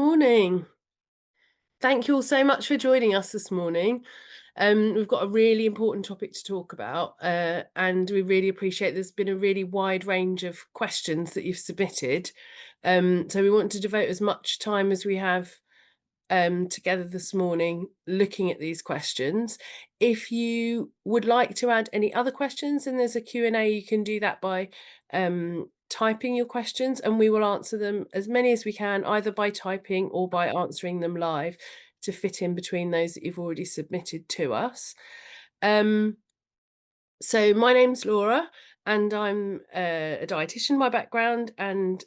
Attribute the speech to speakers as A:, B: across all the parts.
A: morning. Thank you all so much for joining us this morning. We've got a really important topic to talk about, and we really appreciate there's been a really wide range of questions that you've submitted. So we want to devote as much time as we have together this morning looking at these questions. If you would like to add any other questions, then there's a Q&A. You can do that by typing your questions, and we will answer them as many as we can, either by typing or by answering them live to fit in between those that you've already submitted to us. So my name's Laura, and I'm a dietitian by background and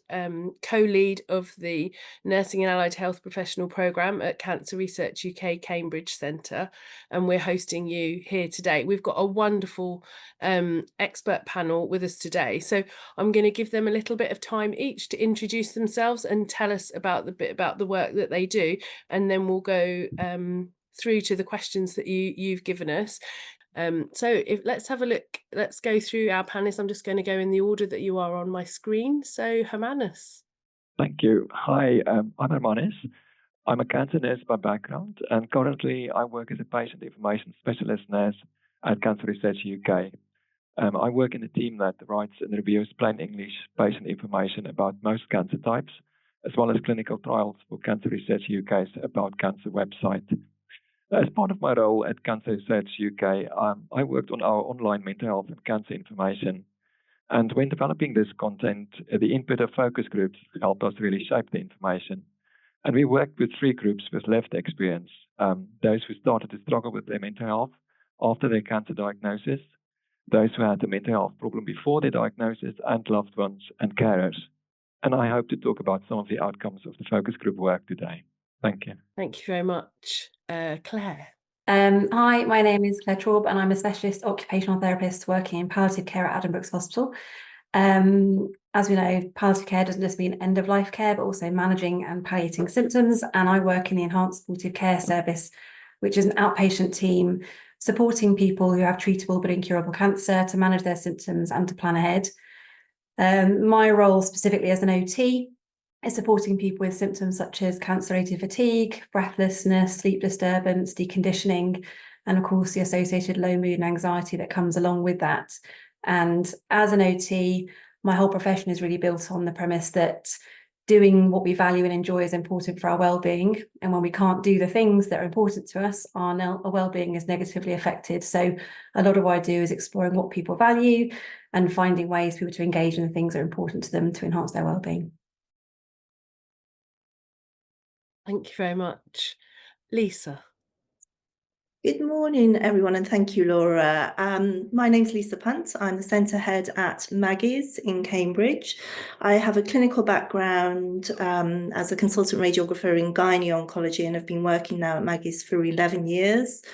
A: co-lead of the Nursing and Allied Health Professional Programme at Cancer Research UK Cambridge Centre, and we're hosting you here today. We've got a wonderful expert panel with us today, so I'm going to give them a little bit of time each to introduce themselves and tell us about the work that they do, and then we'll go through to the questions that you've given us. So let's have a look. Let's go through our panelists. I'm just going to go in the order that you are on my screen. So Hermanus.
B: Thank you. Hi, I'm Hermanus. I'm a cancer nurse by background, and currently I work as a patient information specialist nurse at Cancer Research UK. I work in a team that writes and reviews plain English patient information about most cancer types, as well as clinical trials for Cancer Research UK's About Cancer website. As part of my role at Cancer Research UK, I worked on our online mental health and cancer information. And when developing this content, the input of focus groups helped us really shape the information. And we worked with 3 groups with left experience, those who started to struggle with their mental health after their cancer diagnosis, those who had a mental health problem before their diagnosis, and loved ones and carers. And I hope to talk about some of the outcomes of the focus group work today. Thank you.
A: Thank you very much. Claire.
C: Hi, my name is Claire Traub, and I'm a specialist occupational therapist working in palliative care at Addenbrooke's Hospital. As we know, palliative care doesn't just mean end-of-life care, but also managing and palliating symptoms. And I work in the Enhanced Supportive Care Service, which is an outpatient team supporting people who have treatable but incurable cancer to manage their symptoms and to plan ahead. My role specifically as an OT is supporting people with symptoms such as cancer-related fatigue, breathlessness, sleep disturbance, deconditioning, and of course the associated low mood and anxiety that comes along with that. And as an OT, my whole profession is really built on the premise that doing what we value and enjoy is important for our well-being. And when we can't do the things that are important to us, our well-being is negatively affected. So a lot of what I do is exploring what people value and finding ways for people to engage in the things that are important to them to enhance their well-being.
A: Thank you very much. Lisa.
D: Good morning, everyone, and thank you, Laura. My name's Lisa Punt. I'm the centre head at Maggie's in Cambridge. I have a clinical background as a consultant radiographer in gynae oncology and have been working now at Maggie's for 11 years.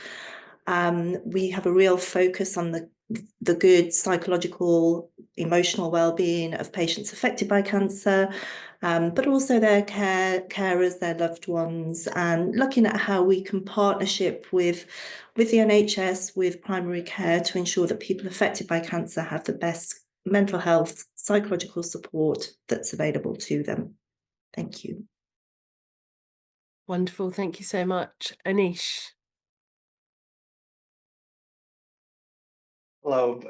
D: We have a real focus on the good psychological, emotional well-being of patients affected by cancer, but also their carers, their loved ones, and looking at how we can partnership with the NHS, with primary care, to ensure that people affected by cancer have the best mental health, psychological support that's available to them. Thank you.
A: Wonderful. Thank you so much. Aneesh.
E: Hello,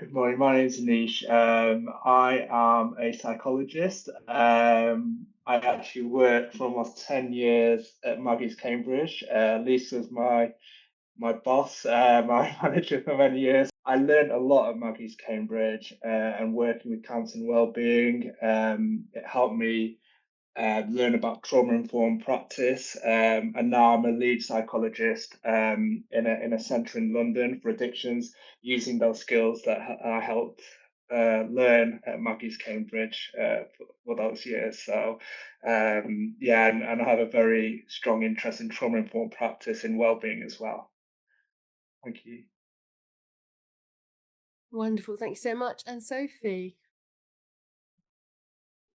E: good morning. My name is Aneesh. I am a psychologist. I actually worked for almost 10 years at Maggie's Cambridge. Lisa's my boss, my manager for many years. I learned a lot at Maggie's Cambridge and working with cancer and wellbeing. It helped me learn about trauma-informed practice, and now I'm a lead psychologist in a centre in London for addictions, using those skills that I helped learn at Maggie's Cambridge for those years. So yeah, and I have a very strong interest in trauma-informed practice in wellbeing as well. Thank you.
A: Wonderful. Thank you so much. And Sophie.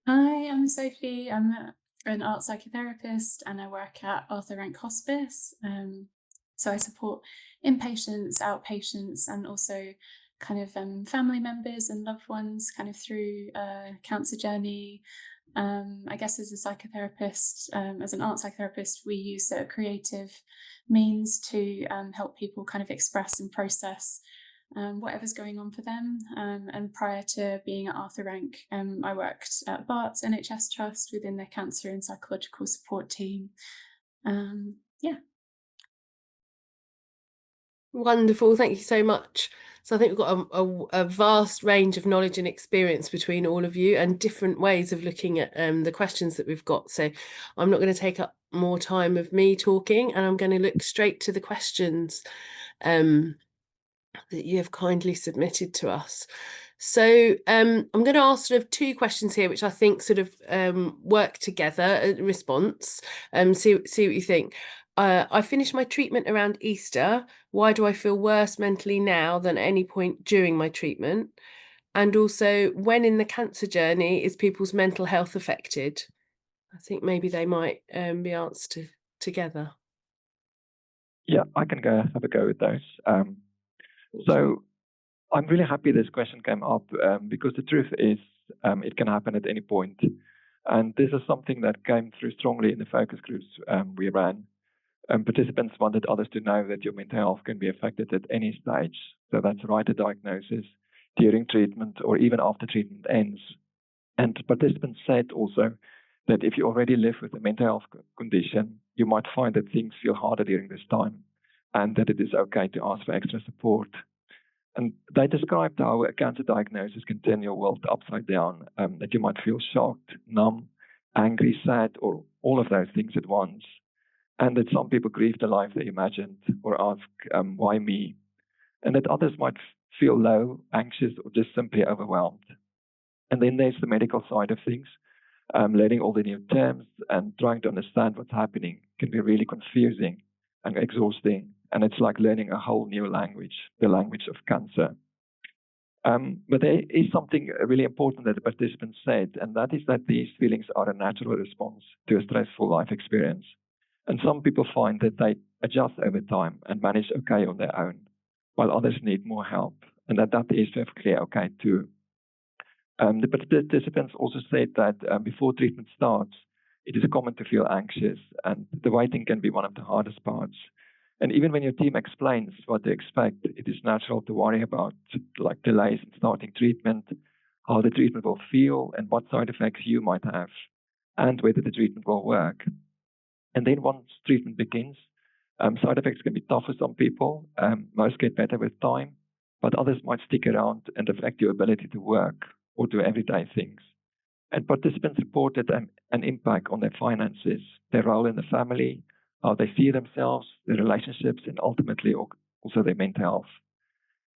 F: Hi, I'm Sophie. I'm an art psychotherapist and I work at Arthur Rank Hospice. So I support inpatients, outpatients, and also kind of family members and loved ones kind of through a cancer journey, I guess as a psychotherapist, as an art psychotherapist, we use a creative means to help people kind of express and process whatever's going on for them. And prior to being at Arthur Rank, I worked at Bart's NHS Trust within their cancer and psychological support team. Yeah.
A: Wonderful, thank you so much. So I think we've got a vast range of knowledge and experience between all of you, and different ways of looking at the questions that we've got. So I'm not going to take up more time of me talking, and I'm going to look straight to the questions that you have kindly submitted to us. So I'm going to ask sort of two questions here, which I think sort of work together in response. See what you think. I finished my treatment around Easter. Why do I feel worse mentally now than at any point during my treatment? And also, when in the cancer journey is people's mental health affected? I think maybe they might be answered together.
B: Yeah, I can have a go with those. So I'm really happy this question came up because the truth is it can happen at any point. And this is something that came through strongly in the focus groups we ran. Participants wanted others to know that your mental health can be affected at any stage. So that's right at diagnosis, during treatment, or even after treatment ends. And participants said also that if you already live with a mental health condition, you might find that things feel harder during this time, and that it is okay to ask for extra support. And they described how a cancer diagnosis can turn your world upside down, that you might feel shocked, numb, angry, sad, or all of those things at once. And that some people grieve the life they imagined or ask, why me? And that others might feel low, anxious, or just simply overwhelmed. And then there's the medical side of things. Learning all the new terms and trying to understand what's happening can be really confusing and exhausting. And it's like learning a whole new language, the language of cancer. But there is something really important that the participants said, and that is that these feelings are a natural response to a stressful life experience. And some people find that they adjust over time and manage okay on their own, while others need more help, and that is perfectly okay too. The participants also said that before treatment starts, it is common to feel anxious, and the waiting can be one of the hardest parts. And even when your team explains what they expect, it is natural to worry about like delays in starting treatment, how the treatment will feel, and what side effects you might have, and whether the treatment will work. And then once treatment begins, side effects can be tough for some people. Most get better with time, but others might stick around and affect your ability to work or do everyday things. And participants reported an impact on their finances, their role in the family, how they see themselves, their relationships, and ultimately also their mental health.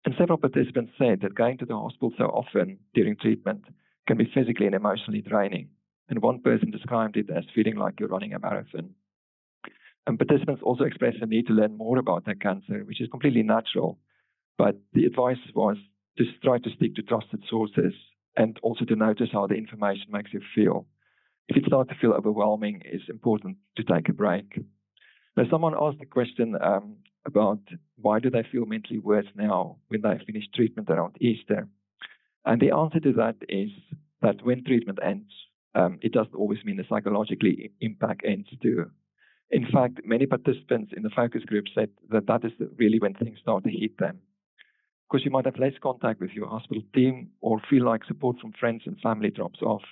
B: And several participants said that going to the hospital so often during treatment can be physically and emotionally draining. And one person described it as feeling like you're running a marathon. And participants also expressed a need to learn more about their cancer, which is completely natural. But the advice was to try to stick to trusted sources and also to notice how the information makes you feel. If it starts to feel overwhelming, it's important to take a break. Now, someone asked the question about why do they feel mentally worse now when they finish treatment around Easter? And the answer to that is that when treatment ends, it doesn't always mean the psychological impact ends too. In fact, many participants in the focus group said that that is really when things start to hit them. Because you might have less contact with your hospital team or feel like support from friends and family drops off.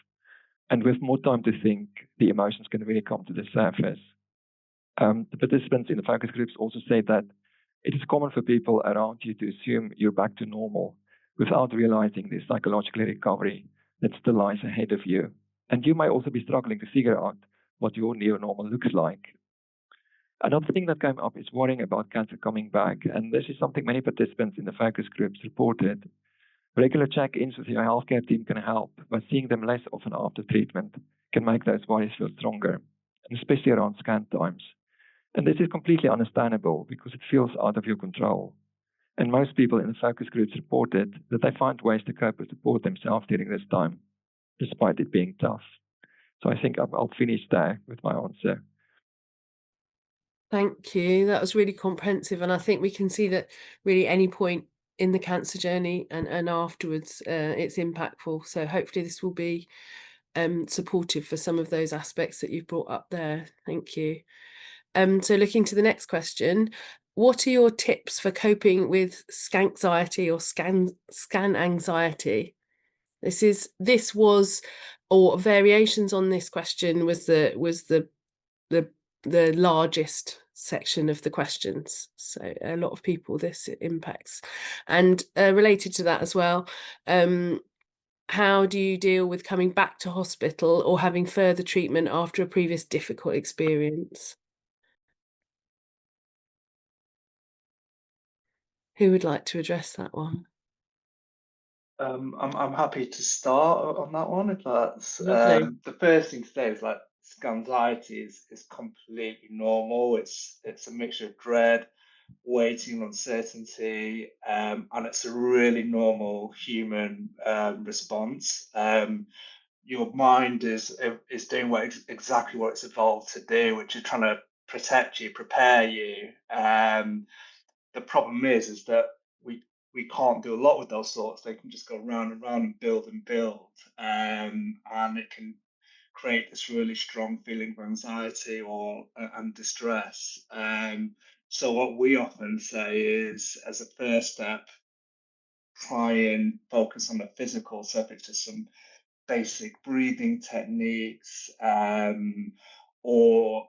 B: And with more time to think, the emotions can really come to the surface. The participants in the focus groups also said that it is common for people around you to assume you're back to normal without realizing the psychological recovery that still lies ahead of you. And you may also be struggling to figure out what your new normal looks like. Another thing that came up is worrying about cancer coming back, and this is something many participants in the focus groups reported. Regular check-ins with your healthcare team can help, but seeing them less often after treatment can make those worries feel stronger, and especially around scan times. And this is completely understandable because it feels out of your control. And most people in the focus groups reported that they find ways to cope and support themselves during this time, despite it being tough. So I think I'll finish there with my answer.
A: Thank you. That was really comprehensive. And I think we can see that really any point in the cancer journey and afterwards, it's impactful. So hopefully this will be supportive for some of those aspects that you've brought up there. Thank you. So looking to the next question, what are your tips for coping with scanxiety or scan anxiety? Or variations on this question was the largest section of the questions. So a lot of people this impacts. And related to that as well, how do you deal with coming back to hospital or having further treatment after a previous difficult experience? Who would like to address that one?
E: I'm happy to start on that one if that's
A: Lovely.
E: the first thing to say is like anxiety is completely normal. It's a mixture of dread, waiting, uncertainty, and it's a really normal human response. Your mind is doing exactly what it's evolved to do, which is trying to protect you, prepare you. The problem is that we can't do a lot with those thoughts. They can just go round and round and build, and it can create this really strong feeling of anxiety or and distress. So what we often say is, as a first step, try and focus on the physical. So if it's just some basic breathing techniques, or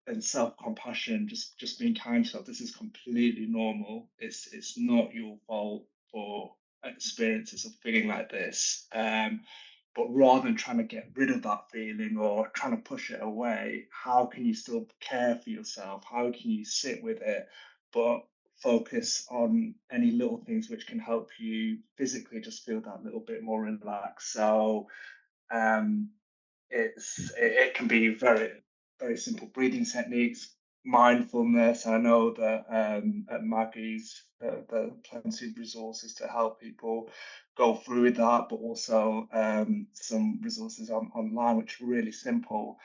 E: and self-compassion, just being kind to yourself. This is completely normal. It's not your fault for experiences of feeling like this. But rather than trying to get rid of that feeling or trying to push it away, how can you still care for yourself? How can you sit with it, but focus on any little things which can help you physically just feel that little bit more relaxed? So it can be very simple breathing techniques, mindfulness. I know that at Maggie's there are plenty of resources to help people go through that, but also some resources online which are really simple.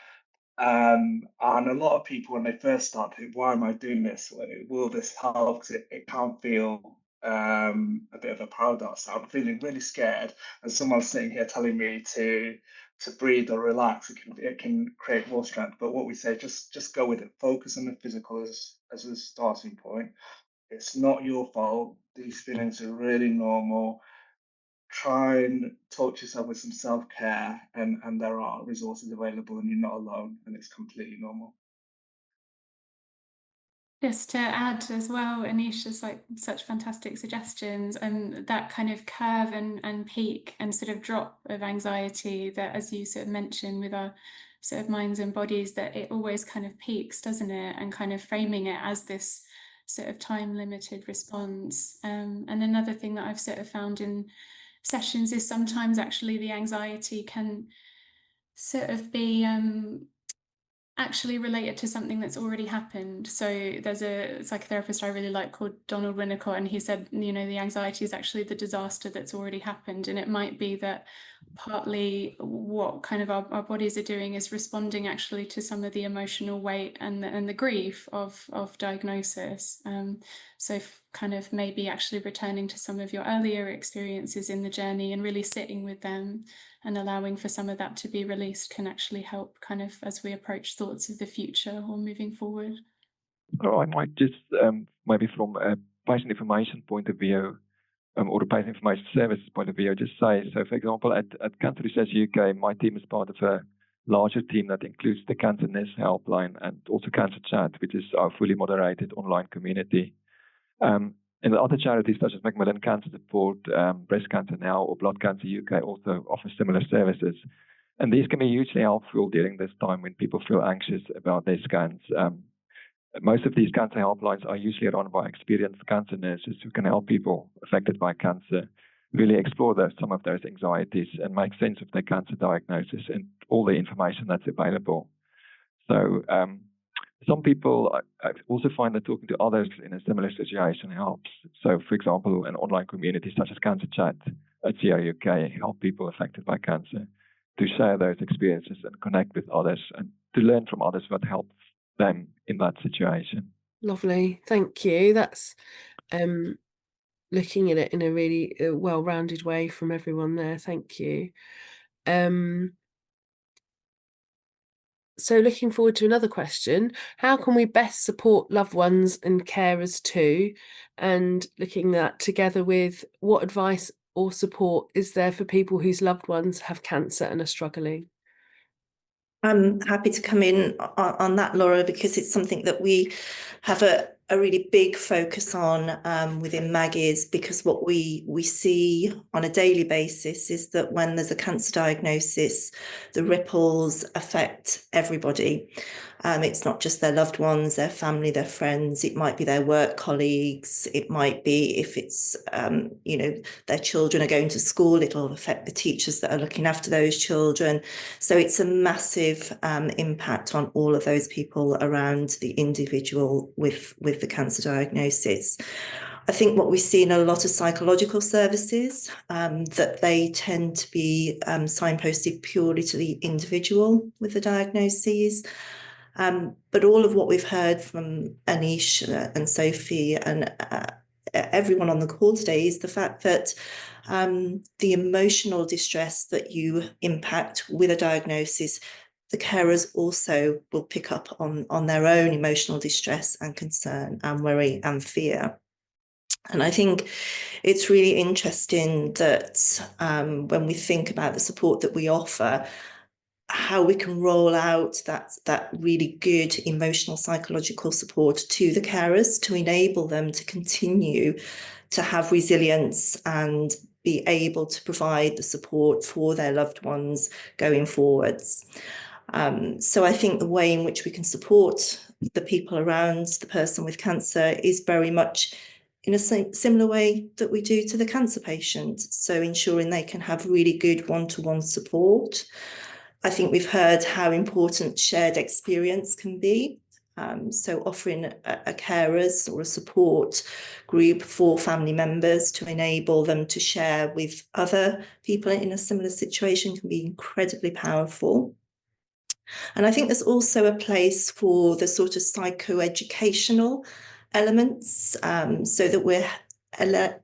E: And a lot of people, when they first start, think, why am I doing this? Will this help? 'Cause it can feel a bit of a paradox. I'm feeling really scared, and someone's sitting here telling me to breathe or relax. It can create more strength. But what we say, just go with it. Focus on the physical as a starting point. It's not your fault. These feelings are really normal. Try and talk to yourself with some self-care, and there are resources available and you're not alone, and it's completely normal.
F: Just to add as well, Aneesh has like such fantastic suggestions, and that kind of curve and peak and sort of drop of anxiety that, as you sort of mentioned with our sort of minds and bodies, that it always kind of peaks, doesn't it? And kind of framing it as this sort of time limited response. And another thing that I've sort of found in sessions is sometimes actually the anxiety can sort of be actually related to something that's already happened. So there's a psychotherapist I really like called Donald Winnicott, and he said, you know, the anxiety is actually the disaster that's already happened. And it might be that partly what kind of our bodies are doing is responding actually to some of the emotional weight and the grief of diagnosis. So kind of maybe actually returning to some of your earlier experiences in the journey and really sitting with them and allowing for some of that to be released can actually help kind of as we approach thoughts of the future or moving forward.
B: I might just maybe from a patient information point of view, or a patient information services point of view, just say, so for example, at Cancer Research UK, my team is part of a larger team that includes the Cancer Nest helpline and also Cancer Chat, which is our fully moderated online community. And the other charities such as Macmillan Cancer Support, Breast Cancer Now, or Blood Cancer UK also offer similar services. And these can be hugely helpful during this time when people feel anxious about their scans. Most of these cancer helplines are usually run by experienced cancer nurses who can help people affected by cancer really explore some of those anxieties and make sense of their cancer diagnosis and all the information that's available. So some people I also find that talking to others in a similar situation helps. So, for example, an online community such as Cancer Chat at CRUK help people affected by cancer to share those experiences and connect with others and to learn from others what helps them in that situation.
A: Lovely, thank you. That's looking at it in a really well-rounded way from everyone there. Thank you. So looking forward to another question. How can we best support loved ones and carers too? And looking at together with what advice or support is there for people whose loved ones have cancer and are struggling?
D: I'm happy to come in on that, Laura, because it's something that we have a really big focus on within Maggie's, because what we see on a daily basis is that when there's a cancer diagnosis, the ripples affect everybody. It's not just their loved ones, their family, their friends. It might be their work colleagues. It might be, if it's, their children are going to school, it'll affect the teachers that are looking after those children. So it's a massive impact on all of those people around the individual with the cancer diagnosis. I think what we see in a lot of psychological services, that they tend to be signposted purely to the individual with the diagnoses. But all of what we've heard from Aneesh and Sophie and everyone on the call today is the fact that the emotional distress that you impact with a diagnosis, the carers also will pick up on their own emotional distress and concern and worry and fear. And I think it's really interesting that when we think about the support that we offer, how we can roll out that really good emotional psychological support to the carers to enable them to continue to have resilience and be able to provide the support for their loved ones going forwards. So I think the way in which we can support the people around the person with cancer is very much in a similar way that we do to the cancer patient. So ensuring they can have really good one-to-one support. I think we've heard how important shared experience can be. So offering a carers or a support group for family members to enable them to share with other people in a similar situation can be incredibly powerful. And I think there's also a place for the sort of psychoeducational elements, so that we're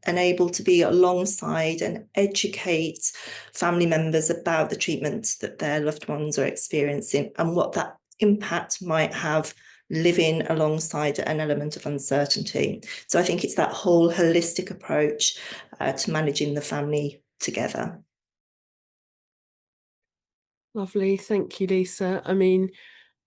D: able to be alongside and educate family members about the treatment that their loved ones are experiencing and what that impact might have living alongside an element of uncertainty. So I think it's that whole holistic approach to managing the family together.
A: Lovely. Thank you, Lisa. I mean,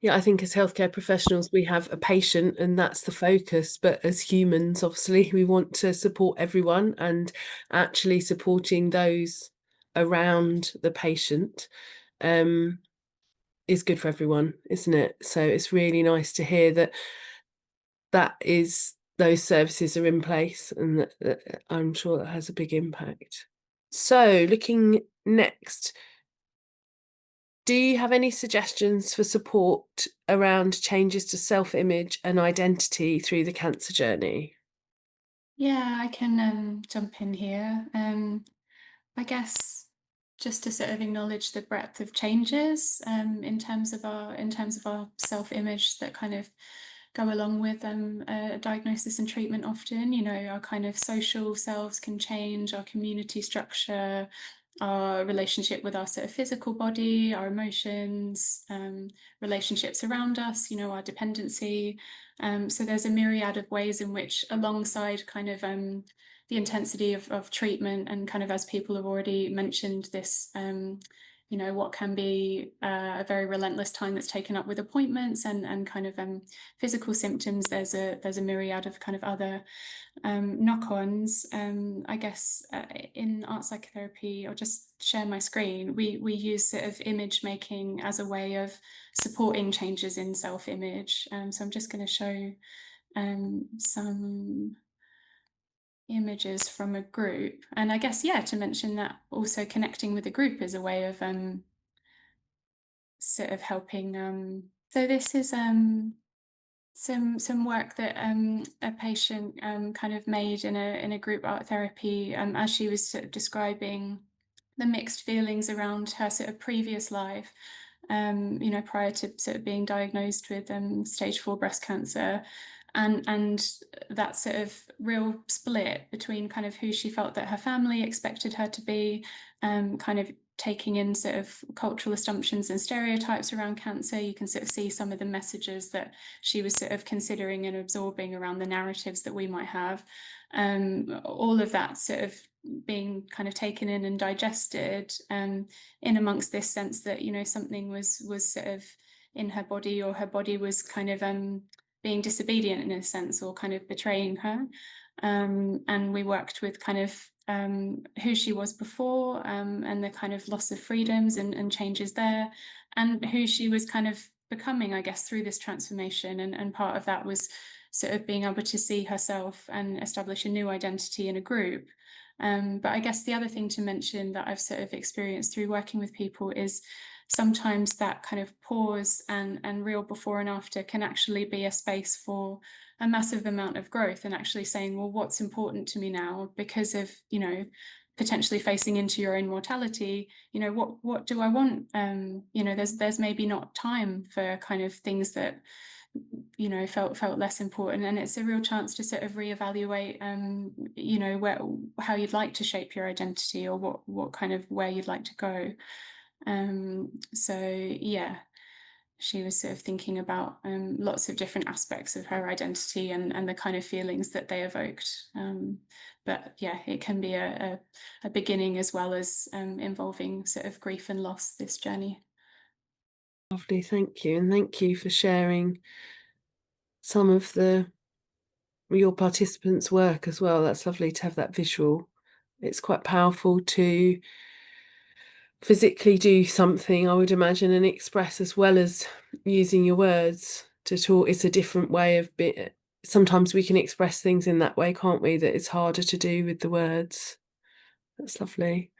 A: yeah, I think as healthcare professionals, we have a patient and that's the focus. But as humans, obviously, we want to support everyone, and actually supporting those around the patient is good for everyone, isn't it? So it's really nice to hear that those services are in place, and that I'm sure that has a big impact. So looking next, do you have any suggestions for support around changes to self-image and identity through the cancer journey?
F: Yeah, I can jump in here. I guess just to sort of acknowledge the breadth of changes in terms of our self-image that kind of go along with a diagnosis and treatment often. You know, our kind of social selves can change, our community structure, our relationship with our sort of physical body, our emotions, relationships around us, you know, our dependency. So there's a myriad of ways in which, alongside kind of the intensity of treatment, and kind of, as people have already mentioned, this you know, what can be a very relentless time that's taken up with appointments and kind of physical symptoms, there's a myriad of kind of other knock-ons. I guess in art psychotherapy, I'll just share my screen, we use sort of image making as a way of supporting changes in self-image. So I'm just going to show some images from a group, and I guess, yeah, to mention that also connecting with a group is a way of sort of helping. So this is some work that a patient kind of made in a group art therapy as she was sort of describing the mixed feelings around her sort of previous life, you know, prior to sort of being diagnosed with stage 4 breast cancer, and that sort of real split between kind of who she felt that her family expected her to be, kind of taking in sort of cultural assumptions and stereotypes around cancer. You can sort of see some of the messages that she was sort of considering and absorbing around the narratives that we might have. All of that sort of being kind of taken in and digested, in amongst this sense that, you know, something was sort of in her body, or her body was kind of being disobedient in a sense, or kind of betraying her. And we worked with kind of who she was before, and the kind of loss of freedoms and changes there, and who she was kind of becoming, I guess, through this transformation. And part of that was sort of being able to see herself and establish a new identity in a group. But I guess the other thing to mention that I've sort of experienced through working with people is sometimes that kind of pause and real before and after can actually be a space for a massive amount of growth, and actually saying, well, what's important to me now because of, you know, potentially facing into your own mortality, you know, what do I want? You know, there's maybe not time for kind of things that, you know, felt less important, and it's a real chance to sort of reevaluate, you know, how you'd like to shape your identity, or what kind of where you'd like to go. So yeah, she was sort of thinking about lots of different aspects of her identity and the kind of feelings that they evoked. But yeah, it can be a beginning as well as involving sort of grief and loss, this journey.
A: Lovely, thank you. And thank you for sharing some of your participants' work as well. That's lovely to have that visual. It's quite powerful to physically do something, I would imagine, and express as well as using your words to talk. It's a different way of being. Sometimes we can express things in that way, can't we? That it's harder to do with the words. That's lovely.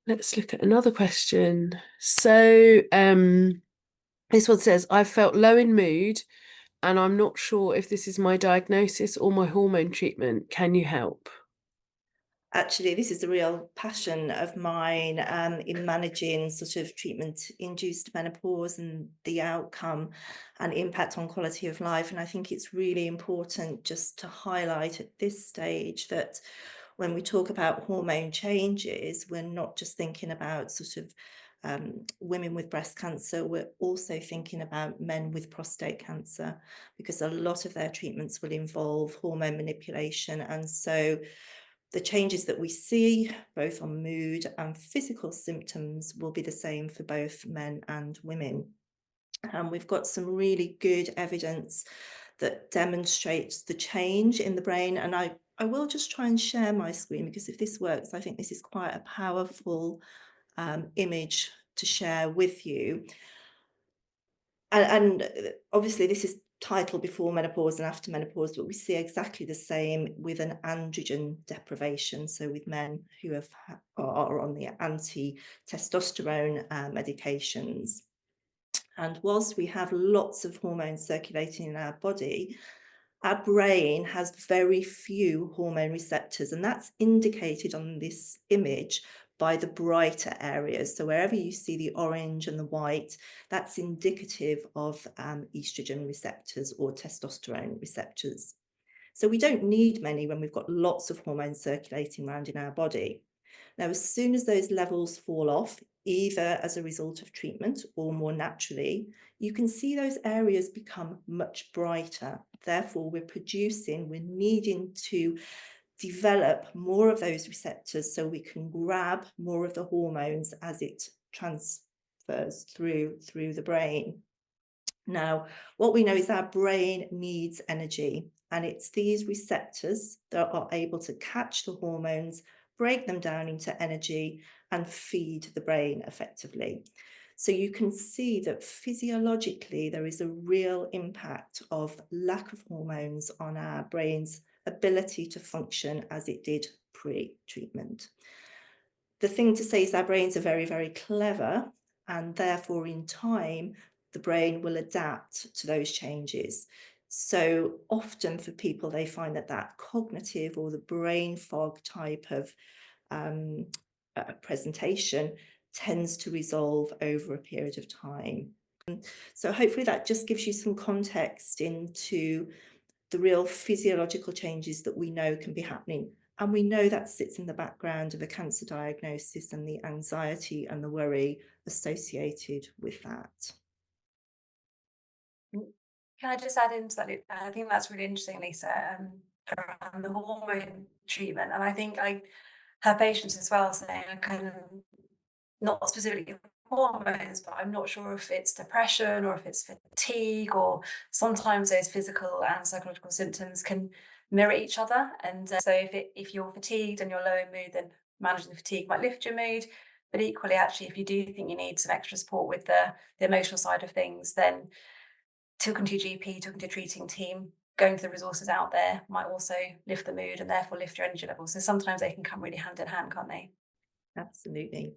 A: Let's look at another question. So this one says, I've felt low in mood and I'm not sure if this is my diagnosis or my hormone treatment. Can you help?
D: Actually, this is a real passion of mine in managing sort of treatment-induced menopause and the outcome and impact on quality of life. And I think it's really important just to highlight at this stage that when we talk about hormone changes, we're not just thinking about sort of women with breast cancer, we're also thinking about men with prostate cancer, because a lot of their treatments will involve hormone manipulation. And so the changes that we see, both on mood and physical symptoms, will be the same for both men and women. And we've got some really good evidence that demonstrates the change in the brain. And I will just try and share my screen, because if this works, I think this is quite a powerful image to share with you. And obviously this is titled Before Menopause and After Menopause, but we see exactly the same with an androgen deprivation. So with men who are on the anti-testosterone medications. And whilst we have lots of hormones circulating in our body, our brain has very few hormone receptors, and that's indicated on this image by the brighter areas. So wherever you see the orange and the white, that's indicative of estrogen receptors or testosterone receptors. So we don't need many when we've got lots of hormones circulating around in our body. Now, as soon as those levels fall off, either as a result of treatment or more naturally, you can see those areas become much brighter. Therefore, we're needing to develop more of those receptors so we can grab more of the hormones as it transfers through the brain. Now, what we know is our brain needs energy, and it's these receptors that are able to catch the hormones, break them down into energy, and feed the brain effectively. So you can see that physiologically there is a real impact of lack of hormones on our brain's ability to function as it did pre-treatment. The thing to say is our brains are very, very clever, and therefore in time the brain will adapt to those changes. So often for people, they find that cognitive or the brain fog type of presentation tends to resolve over a period of time. So hopefully that just gives you some context into the real physiological changes that we know can be happening And we know that sits in the background of a cancer diagnosis and the anxiety and the worry associated with that.
C: Can I just add into that? I think that's really interesting, Lisa, around the hormone treatment. And I think I have patients as well saying, I kind of, not specifically hormones, but I'm not sure if it's depression or if it's fatigue, or sometimes those physical and psychological symptoms can mirror each other. And so if you're fatigued and you're low in mood, then managing the fatigue might lift your mood. But equally, actually, if you do think you need some extra support with the emotional side of things, then talking to your GP, talking to your treating team, going to the resources out there might also lift the mood and therefore lift your energy levels. So sometimes they can come really hand in hand, can't they?
D: Absolutely.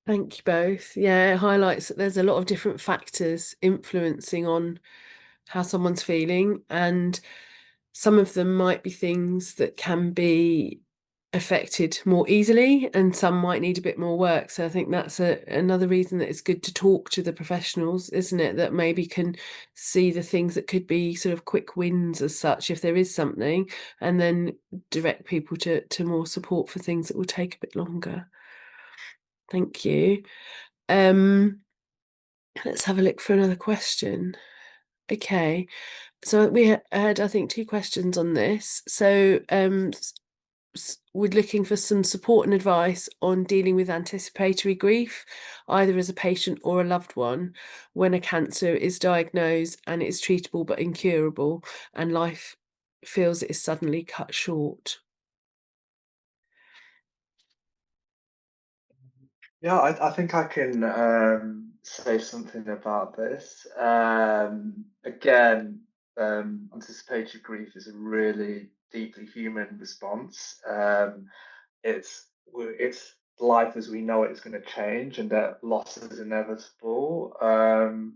A: Thank you both. Yeah, it highlights that there's a lot of different factors influencing on how someone's feeling, and some of them might be things that can be affected more easily, and some might need a bit more work. So I think that's another reason that it's good to talk to the professionals, isn't it? That maybe can see the things that could be sort of quick wins as such, if there is something, and then direct people to more support for things that will take a bit longer. Thank you. Let's have a look for another question. Okay, so we had, I think, 2 questions on this. So we're looking for some support and advice on dealing with anticipatory grief, either as a patient or a loved one, when a cancer is diagnosed and it's treatable but incurable, and life feels it is suddenly cut short.
E: Yeah, I think I can say something about this. Again, anticipatory grief is a really deeply human response. It's life as we know it is going to change, and that loss is inevitable. And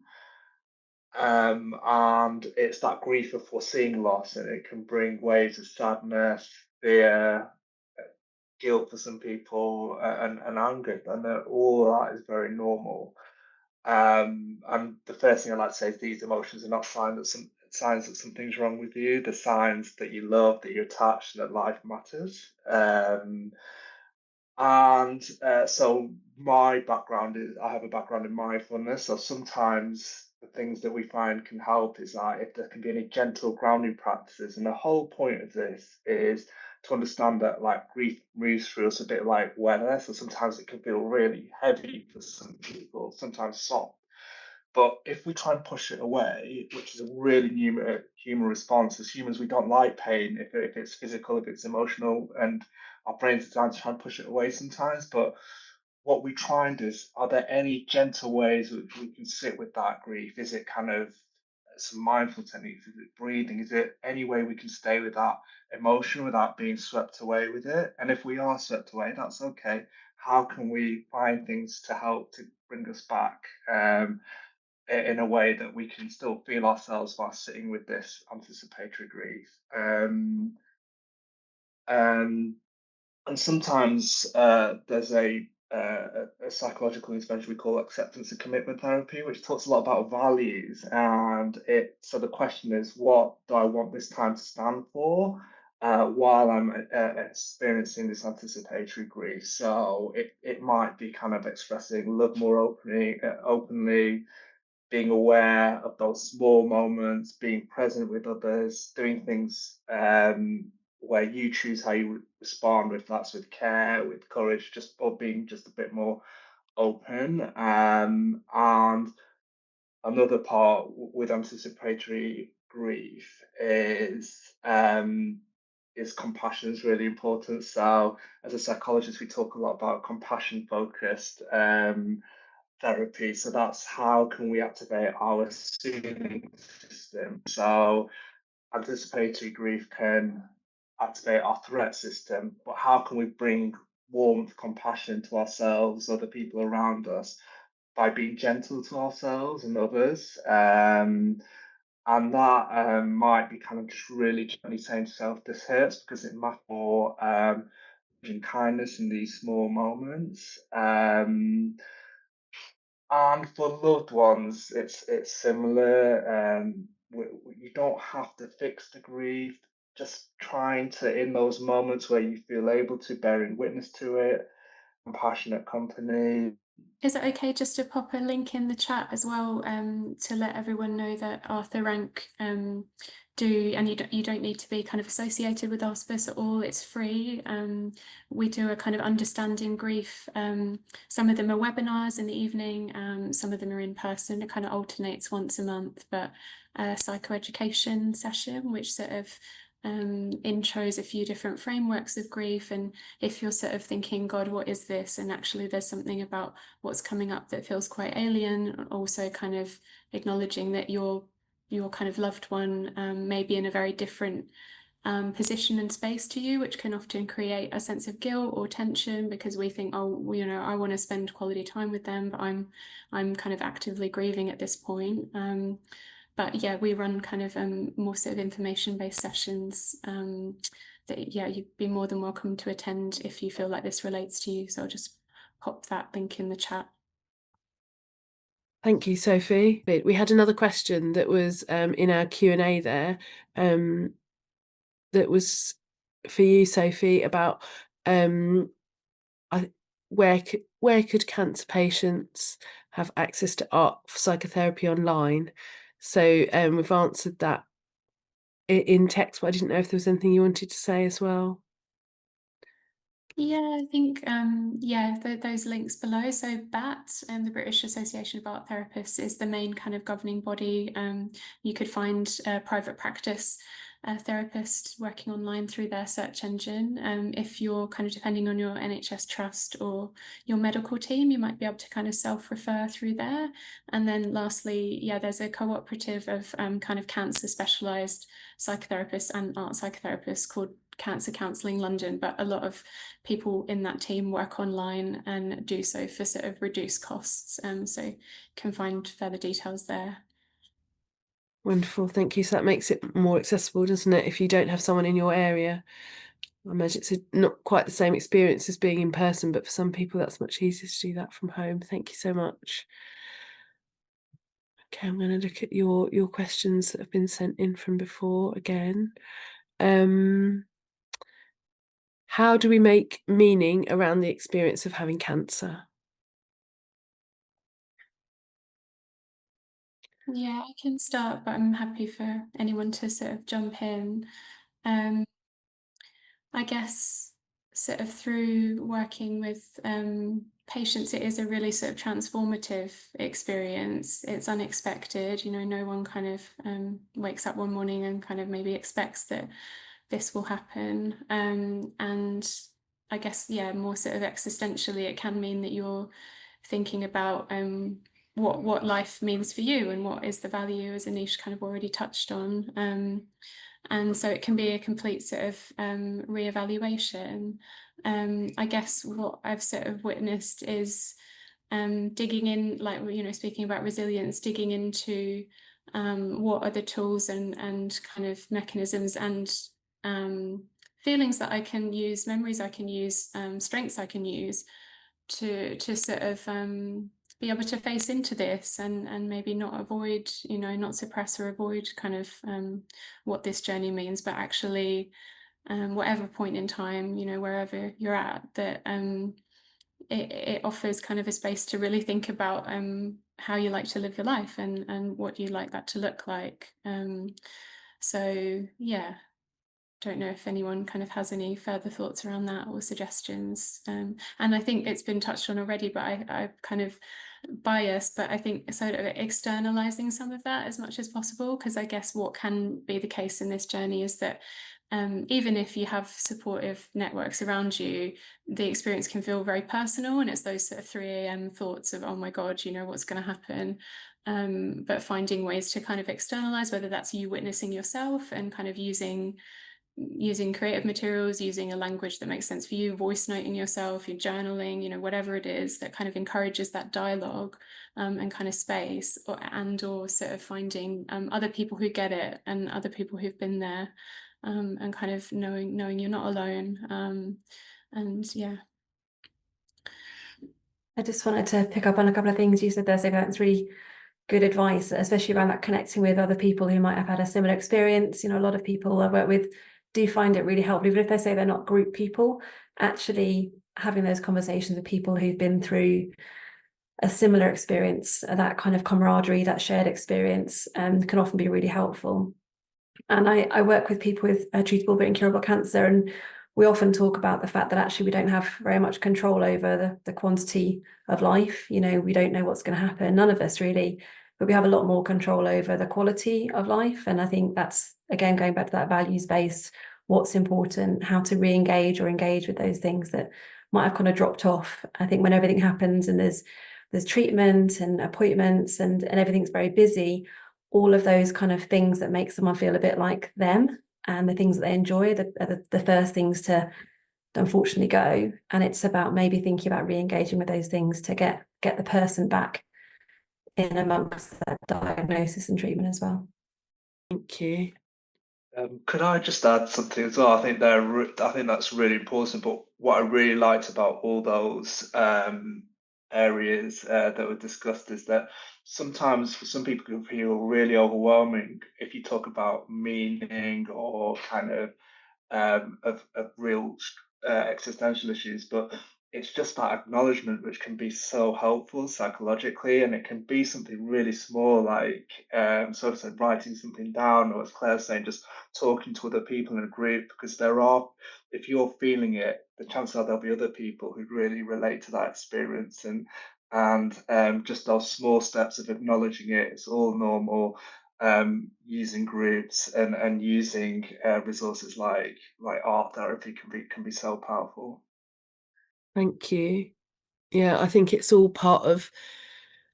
E: it's that grief of foreseeing loss, and it can bring waves of sadness, fear, guilt for some people, and anger, and all that is very normal. And the first thing I'd like to say is these emotions are not signs that something's wrong with you. They're signs that you love, that you're attached, that life matters. So my background is, I have a background in mindfulness. So sometimes the things that we find can help is that if there can be any gentle grounding practices, and the whole point of this is to understand that like grief moves through us a bit like weather. So sometimes it can feel really heavy for some people, sometimes soft. But if we try and push it away, which is a really human response, as humans, we don't like pain if it's physical, if it's emotional, and our brains are designed to try and push it away sometimes. But what we try and do is, are there any gentle ways which we can sit with that grief? Is it kind of some mindful techniques? Is it breathing? Is it any way we can stay with that emotion without being swept away with it? And if we are swept away, that's okay. How can we find things to help to bring us back? In a way that we can still feel ourselves while sitting with this anticipatory grief. And sometimes there's a psychological intervention we call acceptance and commitment therapy, which talks a lot about values. And so the question is, what do I want this time to stand for while I'm experiencing this anticipatory grief? So it might be kind of expressing love more openly, being aware of those small moments, being present with others, doing things where you choose how you respond, if that's with care, with courage, just or being just a bit more open. And another part with anticipatory grief is compassion is really important. So as a psychologist, we talk a lot about compassion focused therapy. So that's how can we activate our soothing system. So anticipatory grief can activate our threat system, but how can we bring warmth, compassion to ourselves or the people around us by being gentle to ourselves and others? And that might be kind of just really gently saying to yourself, this hurts because it matters more, kindness in these small moments. And for loved ones, it's similar. You don't have to fix the grief. just trying to, in those moments where you feel able to, bearing witness to it, compassionate company.
F: Is it okay just to pop a link in the chat as well, to let everyone know that Arthur Rank do, and you don't need to be kind of associated with Hospice at all, it's free. We do a kind of understanding grief. Some of them are webinars in the evening, some of them are in person. It kind of alternates once a month, but a psychoeducation session, which sort of intros a few different frameworks of grief. And if you're sort of thinking, God, what is this? And actually there's something about what's coming up that feels quite alien, also kind of acknowledging that your kind of loved one may be in a very different position and space to you, which can often create a sense of guilt or tension, because we think, oh, you know, I want to spend quality time with them, but I'm kind of actively grieving at this point. But yeah, we run kind of more sort of information-based sessions that, yeah, you'd be more than welcome to attend if you feel like this relates to you. So I'll just pop that link in the chat.
A: Thank you, Sophie. We had another question that was in our Q&A there, that was for you, Sophie, about where could cancer patients have access to art psychotherapy online? So we've answered that in text, but I didn't know if there was anything you wanted to say as well.
F: Yeah, I think, yeah, those links below. So BAT, the British Association of Art Therapists, is the main kind of governing body. You could find a private practice therapist working online through their search engine. If you're kind of depending on your NHS trust or your medical team, you might be able to kind of self-refer through there. And then lastly, yeah, there's a cooperative of kind of cancer specialised psychotherapists and art psychotherapists called Cancer Counselling London, but a lot of people in that team work online and do so for sort of reduced costs. So you can find further details there.
A: Wonderful, thank you. So that makes it more accessible, doesn't it? If you don't have someone in your area, I imagine it's not quite the same experience as being in person, but for some people that's much easier to do that from home. Thank you so much. Okay, I'm going to look at your questions that have been sent in from before again. How do we make meaning around the experience of having cancer?
F: Yeah, I can start, but I'm happy for anyone to sort of jump in. I guess sort of through working with patients, it is a really sort of transformative experience. It's unexpected, you know, no one kind of wakes up one morning and kind of maybe expects that this will happen. And I guess, yeah, more sort of existentially, it can mean that you're thinking about what life means for you and what is the value, as Aneesh kind of already touched on. And so it can be a complete sort of reevaluation. I guess what I've sort of witnessed is digging in, like, you know, speaking about resilience, digging into what are the tools and kind of mechanisms and feelings that I can use, memories I can use, strengths I can use to sort of be able to face into this and maybe not avoid, you know, not suppress or avoid kind of what this journey means, but actually whatever point in time, you know, wherever you're at, that it offers kind of a space to really think about how you like to live your life and what you like that to look like. So yeah, don't know if anyone kind of has any further thoughts around that or suggestions. And I think it's been touched on already, but I kind of biased, but I think sort of externalizing some of that as much as possible, because I guess what can be the case in this journey is that even if you have supportive networks around you, the experience can feel very personal, and it's those sort of 3 a.m. thoughts of, oh my God, you know, what's going to happen? But finding ways to kind of externalize, whether that's you witnessing yourself and kind of using creative materials, using a language that makes sense for you, voice noting yourself, you're journaling, you know, whatever it is that kind of encourages that dialogue and kind of space, or sort of finding other people who get it and other people who've been there, and kind of knowing you're not alone. And yeah.
C: I just wanted to pick up on a couple of things you said there, so that's really good advice, especially around that connecting with other people who might have had a similar experience. You know, a lot of people I work with do find it really helpful, even if they say they're not group people, actually having those conversations with people who've been through a similar experience, that kind of camaraderie, that shared experience, can often be really helpful. And I work with people with treatable but incurable cancer, and we often talk about the fact that actually we don't have very much control over the quantity of life. You know, we don't know what's going to happen, none of us really, but we have a lot more control over the quality of life. And I think that's, again, going back to that values-based, what's important, how to re-engage or engage with those things that might have kind of dropped off. I think when everything happens and there's treatment and appointments and everything's very busy, all of those kind of things that make someone feel a bit like them and the things that they enjoy are the first things to unfortunately go. And it's about maybe thinking about re-engaging with those things to get the person back in amongst that diagnosis and treatment as well.
A: Thank you.
E: Could I just add something as well? I think that's really important. But what I really liked about all those areas that were discussed is that sometimes for some people it can feel really overwhelming if you talk about meaning or kind of real existential issues, but it's just that acknowledgement which can be so helpful psychologically, and it can be something really small, like sort of said, writing something down, or as Claire saying, just talking to other people in a group, because if you're feeling it, the chances are there'll be other people who really relate to that experience, and just those small steps of acknowledging it, it's all normal. Using groups and using resources like art therapy can be so powerful.
A: Thank you. Yeah, I think it's all part of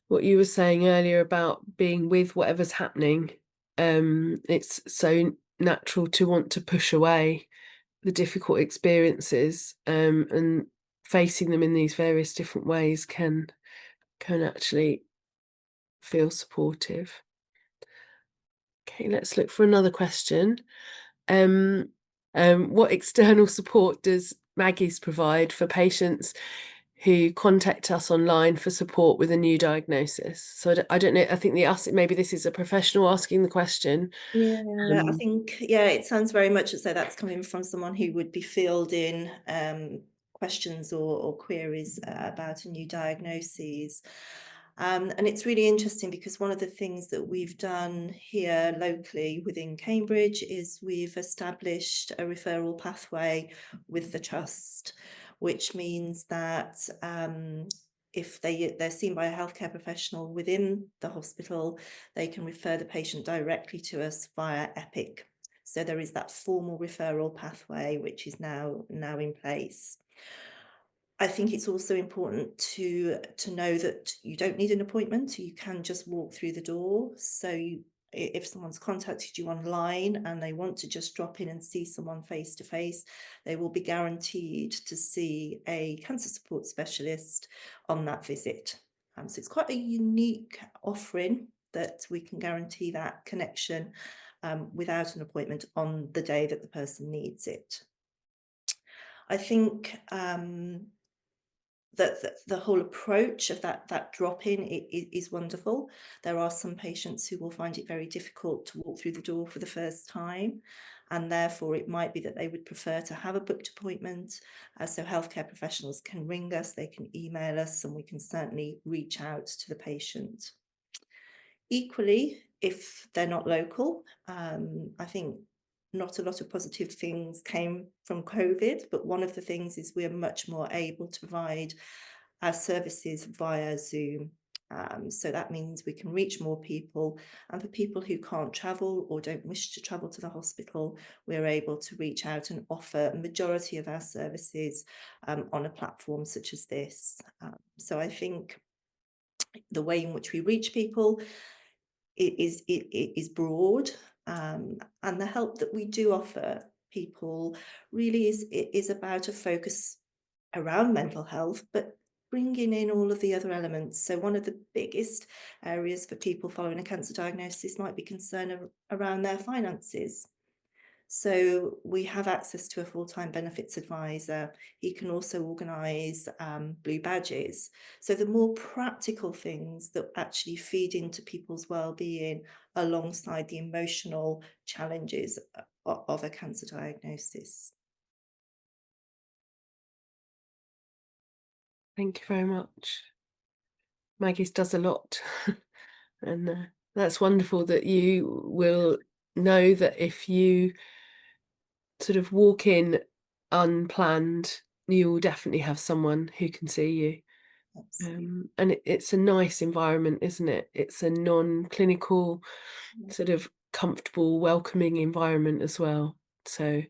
A: what you were saying earlier about being with whatever's happening. It's so natural to want to push away the difficult experiences, and facing them in these various different ways can actually feel supportive. Okay, let's look for another question. What external support does Maggie's provide for patients who contact us online for support with a new diagnosis? So I don't know, I think maybe this is a professional asking the question.
D: Yeah, I think, it sounds very much as though that's coming from someone who would be fielding questions or queries about a new diagnosis. And it's really interesting because one of the things that we've done here locally within Cambridge is we've established a referral pathway with the trust, which means that if they're seen by a healthcare professional within the hospital, they can refer the patient directly to us via Epic. So there is that formal referral pathway, which is now in place. I think it's also important to know that you don't need an appointment. You can just walk through the door. So if someone's contacted you online and they want to just drop in and see someone face to face, they will be guaranteed to see a cancer support specialist on that visit. So it's quite a unique offering that we can guarantee that connection without an appointment on the day that the person needs it. I think that the whole approach of that drop-in is wonderful. There are some patients who will find it very difficult to walk through the door for the first time, and therefore it might be that they would prefer to have a booked appointment. So healthcare professionals can ring us, they can email us, and we can certainly reach out to the patient. Equally, if they're not local, I think not a lot of positive things came from COVID, but one of the things is we're much more able to provide our services via Zoom. So that means we can reach more people, and for people who can't travel or don't wish to travel to the hospital, we're able to reach out and offer a majority of our services on a platform such as this. So I think the way in which we reach people is broad, and the help that we do offer people really is about a focus around mental health, but bringing in all of the other elements. So one of the biggest areas for people following a cancer diagnosis might be concern around their finances. So we have access to a full-time benefits advisor. He can also organise blue badges. So the more practical things that actually feed into people's well-being alongside the emotional challenges of a cancer diagnosis.
A: Thank you very much. Maggie's does a lot. And that's wonderful that you will know that if you sort of walk in unplanned, you will definitely have someone who can see you. And it's a nice environment, isn't it? It's a non-clinical, sort of comfortable, welcoming environment as well. So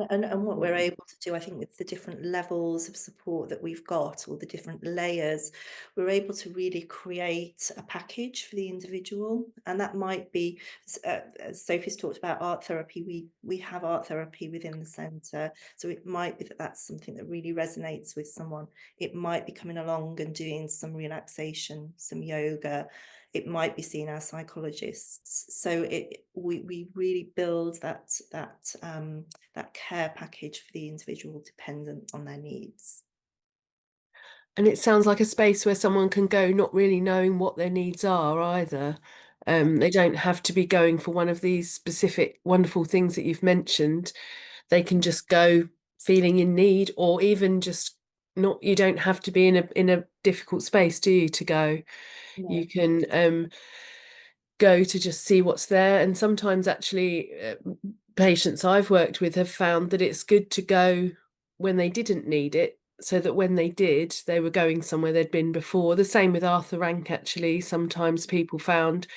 D: And what we're able to do, I think, with the different levels of support that we've got, or the different layers, we're able to really create a package for the individual. And that might be, as Sophie's talked about art therapy, we have art therapy within the centre. So it might be that that's something that really resonates with someone. It might be coming along and doing some relaxation, some yoga. It might be seeing our psychologists. So we really build that care package for the individual dependent on their needs.
A: and it sounds like a space where someone can go not really knowing what their needs are either. They don't have to be going for one of these specific wonderful things that you've mentioned. They can just go feeling in need, or even just not, you don't have to be in a difficult space, do you, to go?
D: No.
A: You can go to just see what's there. And sometimes actually patients I've worked with have found that it's good to go when they didn't need it, so that when they did, they were going somewhere they'd been before. The same with Arthur Rank, actually. Sometimes people found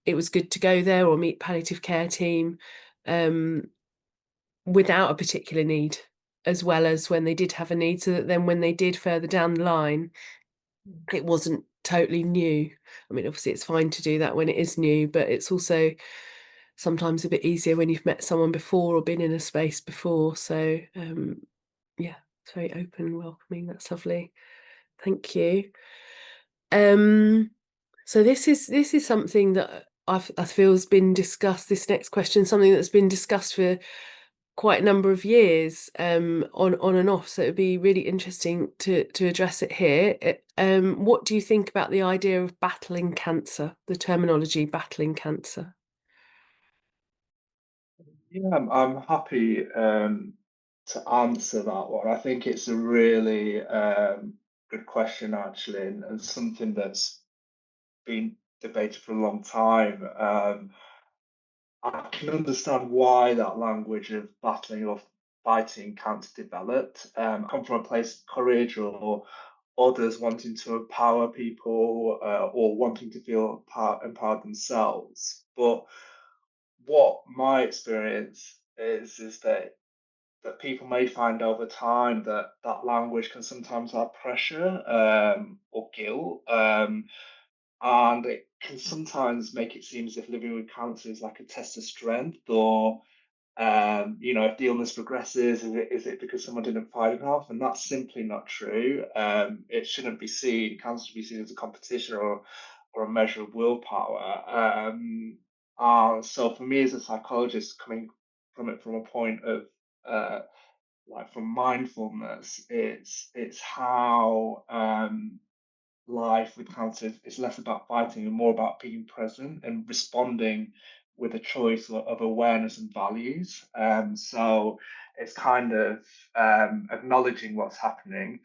A: it was good to go there or meet palliative care team without a particular need, as well as when they did have a need, so that then when they did further down the line, it wasn't totally new. I mean, obviously it's fine to do that when it is new, but it's also sometimes a bit easier when you've met someone before or been in a space before. So yeah, it's very open and welcoming. That's lovely. Thank you. So this is something that I feel has been discussed. This next question, something that's been discussed for quite a number of years, on and off. So it'd be really interesting to address it here. What do you think about the idea of battling cancer? The terminology battling cancer.
E: Yeah, I'm happy to answer that one. I think it's a really good question, actually, and something that's been debated for a long time. I can understand why that language of battling or fighting cancer developed. Come from a place of courage, or others wanting to empower people, or wanting to feel empowered themselves. But what my experience is that people may find over time that that language can sometimes have pressure, or guilt, and it can sometimes make it seem as if living with cancer is like a test of strength, or if the illness progresses, is it because someone didn't fight enough? And that's simply not true. It shouldn't be seen, cancer should be seen as a competition, or a measure of willpower. So for me as a psychologist, coming from it from a point of from mindfulness, it's how life with cancer is less about fighting and more about being present and responding with a choice of awareness and values. So it's kind of acknowledging what's happening,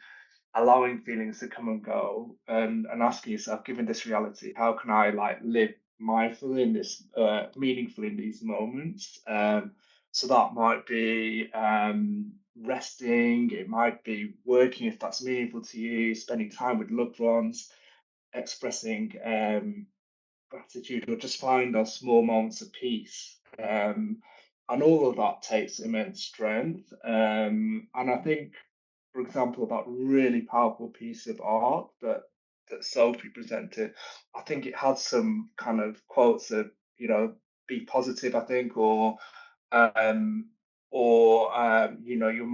E: allowing feelings to come and go, and asking yourself, given this reality, how can I live mindfully in this, meaningfully in these moments? So that might be resting, it might be working if that's meaningful to you, spending time with loved ones, expressing gratitude, or just find those small moments of peace. And all of that takes immense strength. And I think, for example, that really powerful piece of art that Sophie presented, I think it had some kind of quotes of, be positive, I think, um, your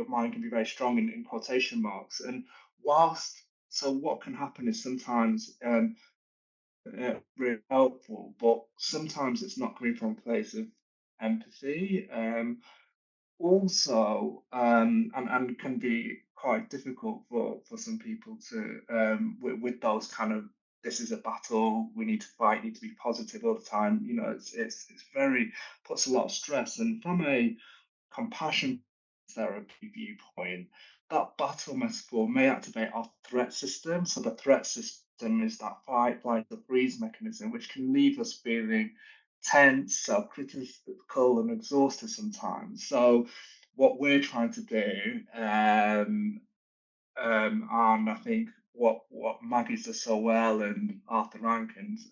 E: mind can be very strong in quotation marks. And whilst, so what can happen is sometimes really helpful, but sometimes it's not coming from a place of empathy. Also, and can be quite difficult for some people to with those kind of, this is a battle, we need to fight, need to be positive all the time. You know, it's very, puts a lot of stress. And from a compassion therapy viewpoint, that battle metaphor may activate our threat system. So the threat system is that fight, flight, or freeze mechanism, which can leave us feeling tense, self-critical, and exhausted sometimes. So what we're trying to do, and I think what Maggie does so well, and Arthur Rankin's,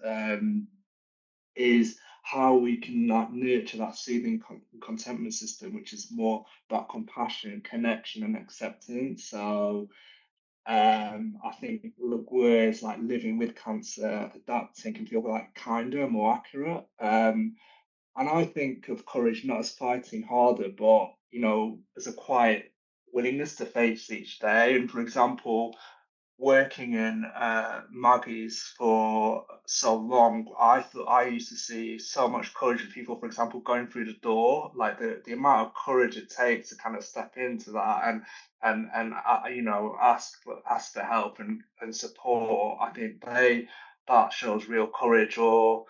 E: is how we can like nurture that soothing contentment system, which is more about compassion, connection, and acceptance. So I think words like living with cancer, adapting, can feel like kinder, more accurate. And I think of courage not as fighting harder, but as a quiet willingness to face each day. And for example, working in Maggie's for so long, I thought I used to see so much courage in people, for example, going through the door, like the amount of courage it takes to kind of step into that and ask for help and support. I think that shows real courage. Or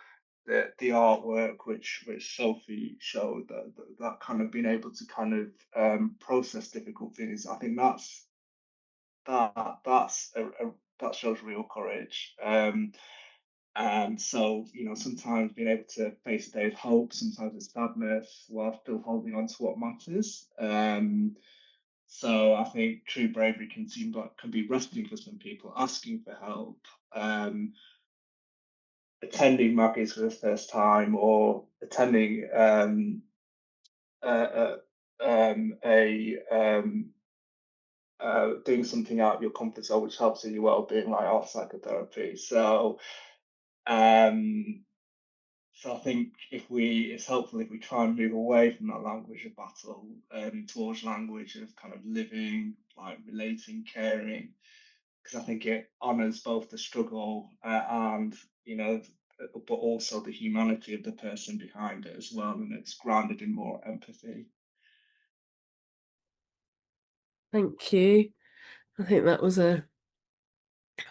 E: the artwork which Sophie showed, that kind of being able to kind of process difficult things. I think that shows real courage. And so, sometimes being able to face a day of hope, sometimes it's sadness, while still holding on to what matters. So I think true bravery can be resting for some people, asking for help, attending Maggie's for the first time, or attending doing something out of your comfort zone, which helps in your well-being, like art psychotherapy. So I think it's helpful if we try and move away from that language of battle, towards language of kind of living, like relating, caring, because I think it honors both the struggle and but also the humanity of the person behind it as well, and it's grounded in more empathy.
A: Thank you. I think that was a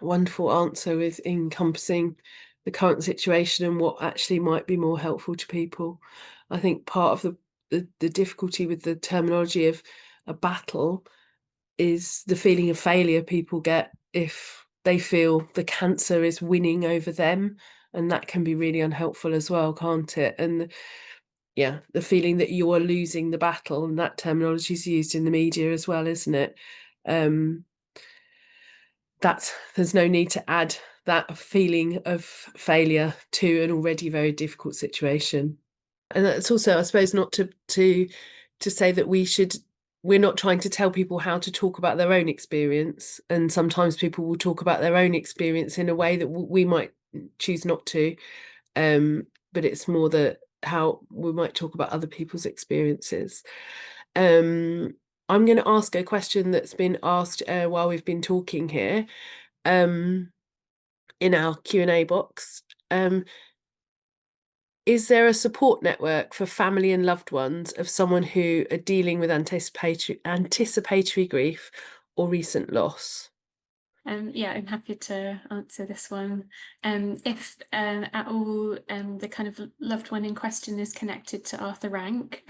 A: wonderful answer with encompassing the current situation and what actually might be more helpful to people. I think part of the difficulty with the terminology of a battle is the feeling of failure people get if they feel the cancer is winning over them, and that can be really unhelpful as well, can't it? And the feeling that you are losing the battle, and that terminology is used in the media as well, isn't it? There's no need to add that feeling of failure to an already very difficult situation. And that's also, I suppose, not to say that we're not trying to tell people how to talk about their own experience. And sometimes people will talk about their own experience in a way that we might choose not to. But it's more that how we might talk about other people's experiences. I'm going to ask a question that's been asked while we've been talking here in our Q&A box. Is there a support network for family and loved ones of someone who are dealing with anticipatory grief or recent loss?
F: Yeah, I'm happy to answer this one. If at all the kind of loved one in question is connected to Arthur Rank,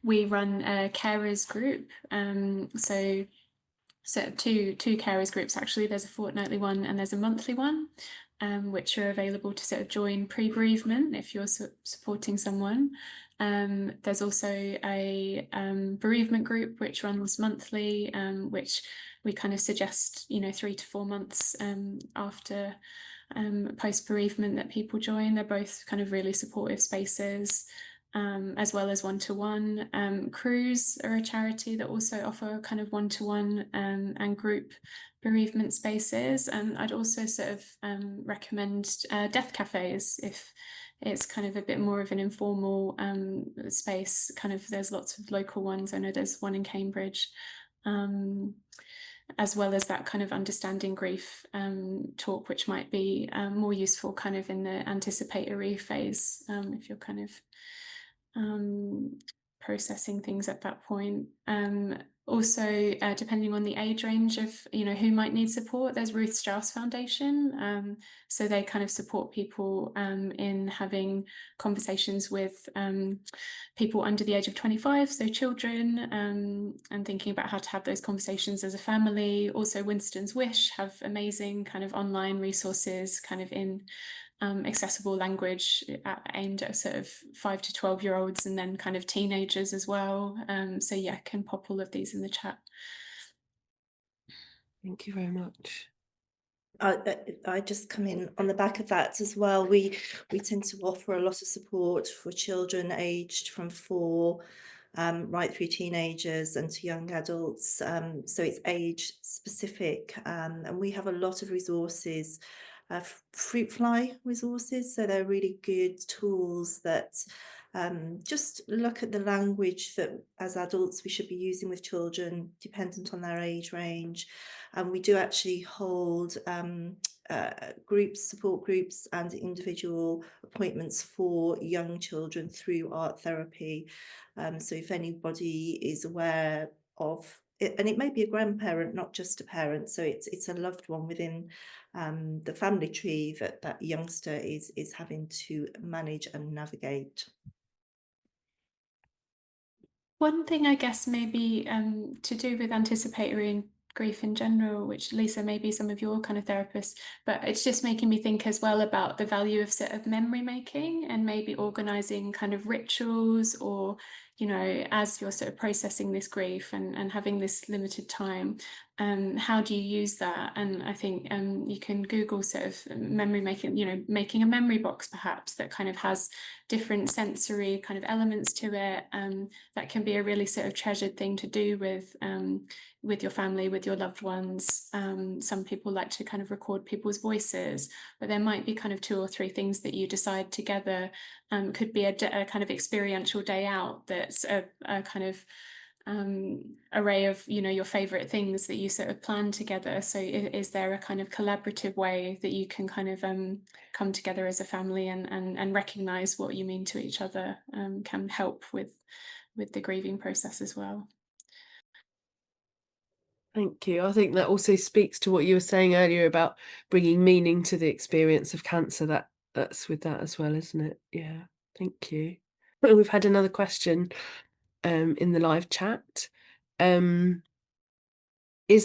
F: we run a carers group. So two carers groups actually. There's a fortnightly one and there's a monthly one, which are available to sort of join pre-bereavement if you're supporting someone. There's also a bereavement group which runs monthly, which we kind of suggest 3 to 4 months after post-bereavement that people join. They're both kind of really supportive spaces. As well as one-to-one. Crews are a charity that also offer kind of one-to-one and group bereavement spaces. And I'd also sort of recommend death cafes if it's kind of a bit more of an informal space. Kind of there's lots of local ones. I know there's one in Cambridge. As well as that kind of understanding grief talk, which might be more useful kind of in the anticipatory phase if you're kind of processing things at that point. Also, depending on the age range of, who might need support, there's Ruth Strauss Foundation. So they kind of support people in having conversations with people under the age of 25, so children, and thinking about how to have those conversations as a family. Also, Winston's Wish have amazing kind of online resources kind of in accessible language aimed at sort of 5 to 12-year-olds and then kind of teenagers as well. So yeah, can pop all of these in the chat.
A: Thank you very much.
D: I just come in on the back of that as well. We tend to offer a lot of support for children aged from 4 right through teenagers and to young adults. So it's age specific, and we have a lot of resources, fruit fly resources. So they're really good tools that just look at the language that as adults we should be using with children, dependent on their age range. And we do actually hold groups, support groups and individual appointments for young children through art therapy. So if anybody is aware of it, and it may be a grandparent, not just a parent, so it's a loved one within the family tree that youngster is having to manage and navigate.
F: One thing I guess maybe to do with anticipatory grief in general, which Lisa, maybe some of your kind of therapists, but it's just making me think as well about the value of sort of memory making and maybe organizing kind of rituals, or as you're sort of processing this grief and having this limited time, how do you use that? And I think you can Google sort of memory making, making a memory box perhaps that kind of has different sensory kind of elements to it. That can be a really sort of treasured thing to do with your family, with your loved ones. Some people like to kind of record people's voices, but there might be kind of 2 or 3 things that you decide together. Could be a kind of experiential day out that's a kind of array of your favorite things that you sort of plan together. So is there a kind of collaborative way that you can kind of come together as a family and recognize what you mean to each other? Can help with the grieving process as well.
A: Thank you. I think that also speaks to what you were saying earlier about bringing meaning to the experience of cancer. That's with that as well, isn't it? Yeah. Thank you. We've had another question in the live chat. Is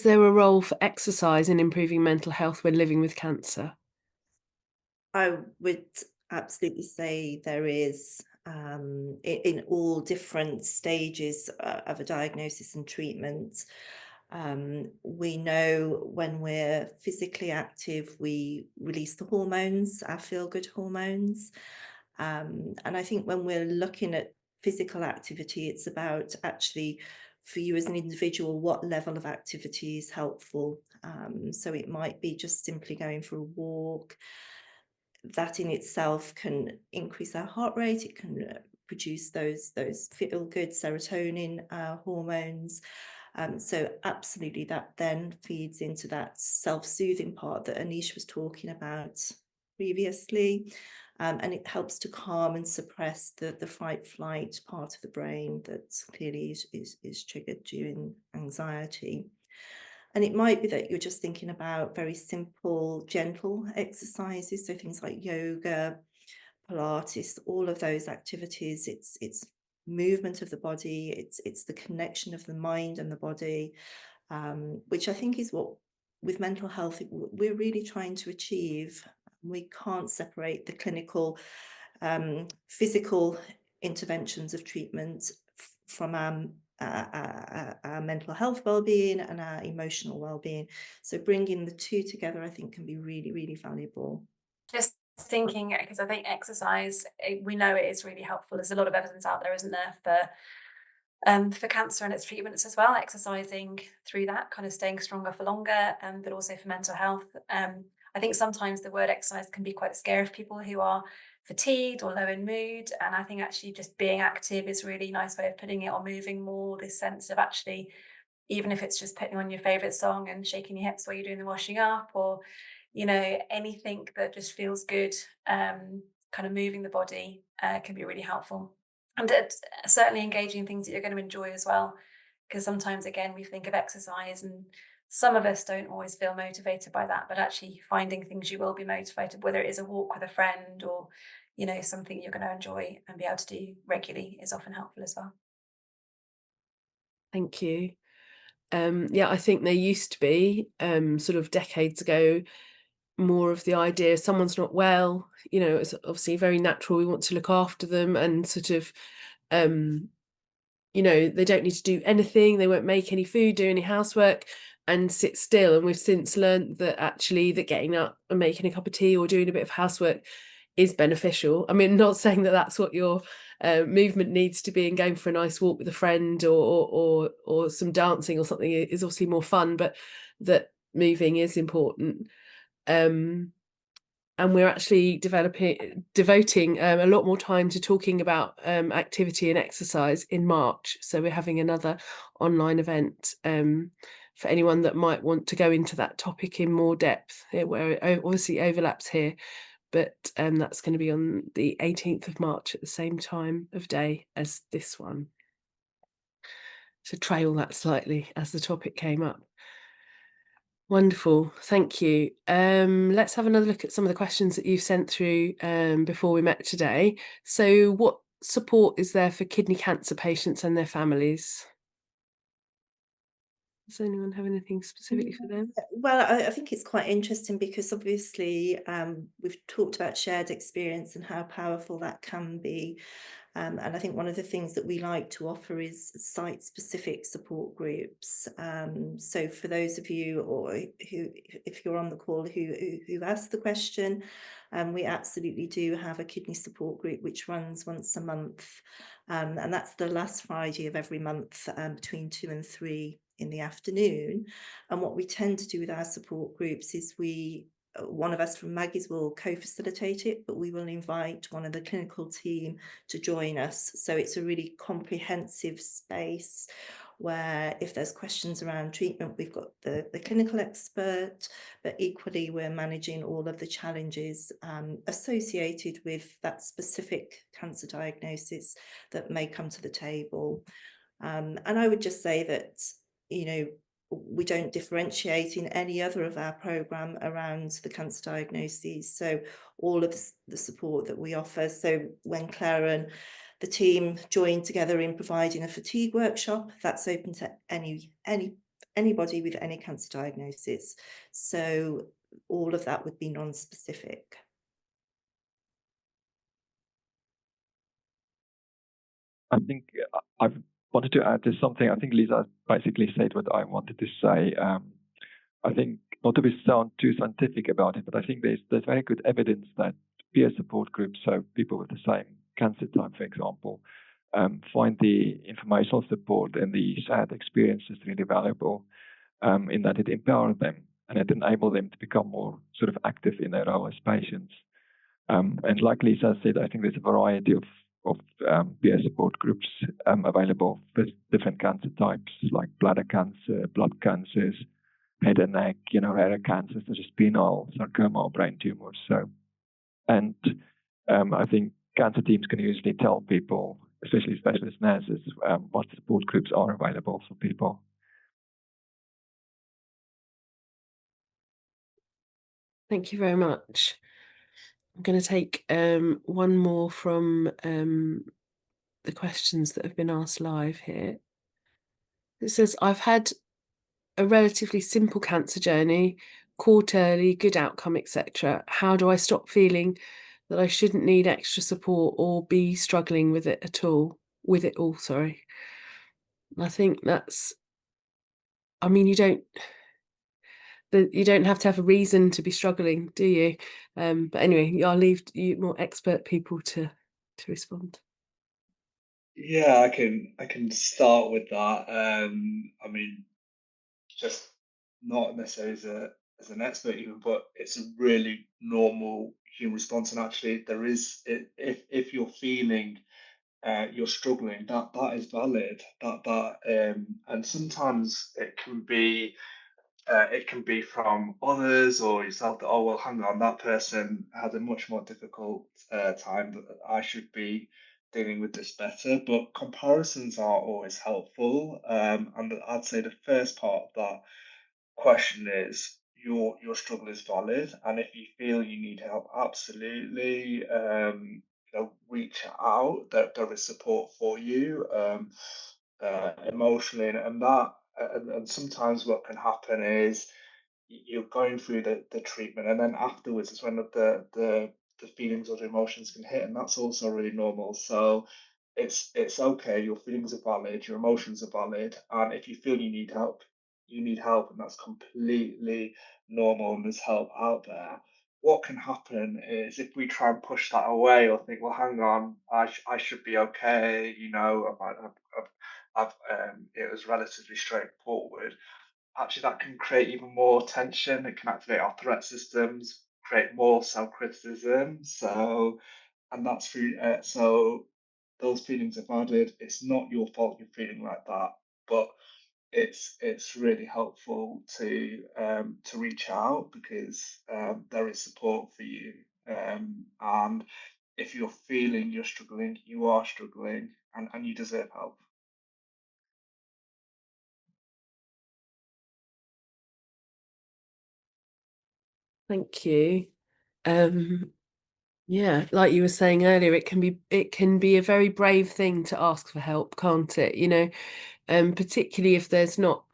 A: there a role for exercise in improving mental health when living with cancer?
D: I would absolutely say there is, in all different stages of a diagnosis and treatment. We know when we're physically active, we release the hormones, our feel-good hormones. And I think when we're looking at physical activity, it's about actually, for you as an individual, what level of activity is helpful. So it might be just simply going for a walk. That in itself can increase our heart rate. It can produce those feel-good serotonin hormones. So absolutely, that then feeds into that self-soothing part that Aneesh was talking about previously. And it helps to calm and suppress the fight-flight part of the brain that clearly is triggered during anxiety. And it might be that you're just thinking about very simple, gentle exercises. So things like yoga, Pilates, all of those activities. It's movement of the body. It's the connection of the mind and the body, which I think is what, with mental health, we're really trying to achieve. We can't separate the clinical, physical interventions of treatment from our mental health well-being and our emotional well-being. So bringing the two together, I think, can be really, really valuable.
C: Just thinking, because I think exercise, we know it is really helpful. There's a lot of evidence out there, isn't there, for cancer and its treatments as well, exercising through that, kind of staying stronger for longer, but also for mental health. I think sometimes the word exercise can be quite scary for people who are fatigued or low in mood. And I think actually just being active is a really nice way of putting it, or moving more, this sense of actually, even if it's just putting on your favorite song and shaking your hips while you're doing the washing up, or, anything that just feels good, kind of moving the body can be really helpful. And certainly engaging things that you're going to enjoy as well, because sometimes, again, we think of exercise and some of us don't always feel motivated by that, but actually finding things you will be motivated, whether it is a walk with a friend or, you know, something you're going to enjoy and be able to do regularly, is often helpful as well.
A: Thank you. Yeah, I think there used to be, sort of decades ago, more of the idea someone's not well, you know, it's obviously very natural. We want to look after them and sort of, you know, they don't need to do anything. They won't make any food, do any housework, and sit still. And we've since learned that actually that getting up and making a cup of tea or doing a bit of housework is beneficial. I mean, not saying that that's what your movement needs to be, and going for a nice walk with a friend or some dancing or something is obviously more fun, but that moving is important. And we're actually devoting a lot more time to talking about activity and exercise in March. So we're having another online event for anyone that might want to go into that topic in more depth, where it obviously overlaps here. But that's going to be on the 18th of March at the same time of day as this one. So trail that slightly as the topic came up. Wonderful, thank you. Let's have another look at some of the questions that you've sent through before we met today. So what support is there for kidney cancer patients and their families? Does anyone have anything specifically for them?
D: Well, I think it's quite interesting because obviously we've talked about shared experience and how powerful that can be. And I think one of the things that we like to offer is site-specific support groups. So for those of you or who, if you're on the call, who asked the question, we absolutely do have a kidney support group which runs once a month, and that's the last Friday of every month between 2 and 3 in the afternoon. And what we tend to do with our support groups is one of us from Maggie's will co-facilitate it, but we will invite one of the clinical team to join us. So it's a really comprehensive space where if there's questions around treatment, we've got the clinical expert, but equally we're managing all of the challenges associated with that specific cancer diagnosis that may come to the table. And I would just say that, you know, we don't differentiate in any other of our programme around the cancer diagnoses. So all of the support that we offer. So when Claire and the team join together in providing a fatigue workshop, that's open to anybody with any cancer diagnosis. So all of that would be non-specific.
B: I think I've wanted to add to something. I think Lisa basically said what I wanted to say. I think not to sound too scientific about it, but I think there's very good evidence that peer support groups, so people with the same cancer type, for example, find the informational support and the shared experiences really valuable in that it empowers them and it enables them to become more sort of active in their role as patients. And like Lisa said, I think there's a variety of peer support groups available for different cancer types like bladder cancer, blood cancers, head and neck, rarer cancers such as penile, sarcoma, or brain tumors. So, and I think cancer teams can usually tell people, especially specialist nurses, what support groups are available for people.
A: Thank you very much. I'm going to take one more from the questions that have been asked live here. It says, I've had a relatively simple cancer journey, caught early, good outcome, etc. How do I stop feeling that I shouldn't need extra support or be struggling with it at all? With it all, sorry. I think that's, I mean, you don't have to have a reason to be struggling, do you? But anyway, I'll leave you more expert people to respond.
E: Yeah, I can start with that. I mean, just not necessarily as an expert even, but it's a really normal human response. And actually, there is if you're feeling you're struggling, that is valid. And sometimes it can be from others or yourself that, oh well, hang on, that person had a much more difficult time that I should be dealing with this better, but comparisons are always helpful. And I'd say the first part of that question is your struggle is valid, and if you feel you need help, absolutely, reach out. There is support for you, emotionally, and that, and sometimes what can happen is you're going through the treatment, and then afterwards is when the feelings or the emotions can hit, and that's also really normal. So it's okay. Your feelings are valid, your emotions are valid, and if you feel you need help, you need help, and that's completely normal, and there's help out there. What can happen is if we try and push that away or think, well, hang on, I should be okay, it was relatively straightforward. Actually, that can create even more tension. It can activate our threat systems, create more self-criticism. And that's through. So those feelings are valid. It's not your fault you're feeling like that, but it's really helpful to reach out, because there is support for you. And if you're feeling you're struggling, you are struggling, and you deserve help.
A: Thank you. Yeah, like you were saying earlier, it can be a very brave thing to ask for help, can't it? Particularly if there's not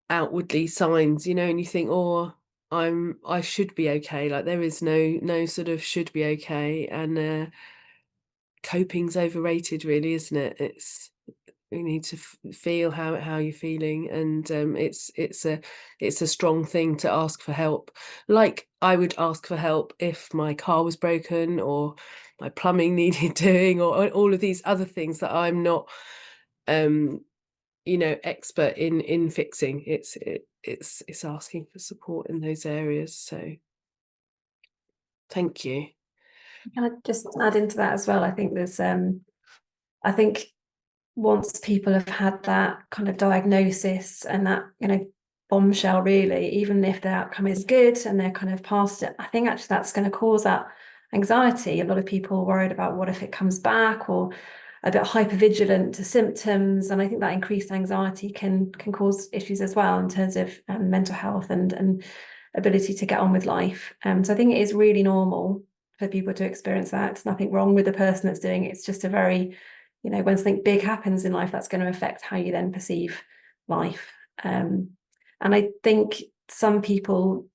A: outwardly signs, and you think, oh, I should be okay. Like there is no sort of should be okay, and coping's overrated, really, isn't it? You need to feel how you're feeling, and it's a strong thing to ask for help. Like I would ask for help if my car was broken or my plumbing needed doing, or all of these other things that I'm not expert in fixing. It's asking for support in those areas. So thank you.
C: Can I just add into that as well? I think there's I think once people have had that kind of diagnosis and that, bombshell, really, even if the outcome is good and they're kind of past it, I think actually that's going to cause that anxiety. A lot of people are worried about what if it comes back, or a bit hypervigilant to symptoms. And I think that increased anxiety can cause issues as well in terms of mental health and ability to get on with life. So I think it is really normal for people to experience that. There's nothing wrong with the person that's doing it. It's just a very, when something big happens in life, that's going to affect how you then perceive life. And I think some people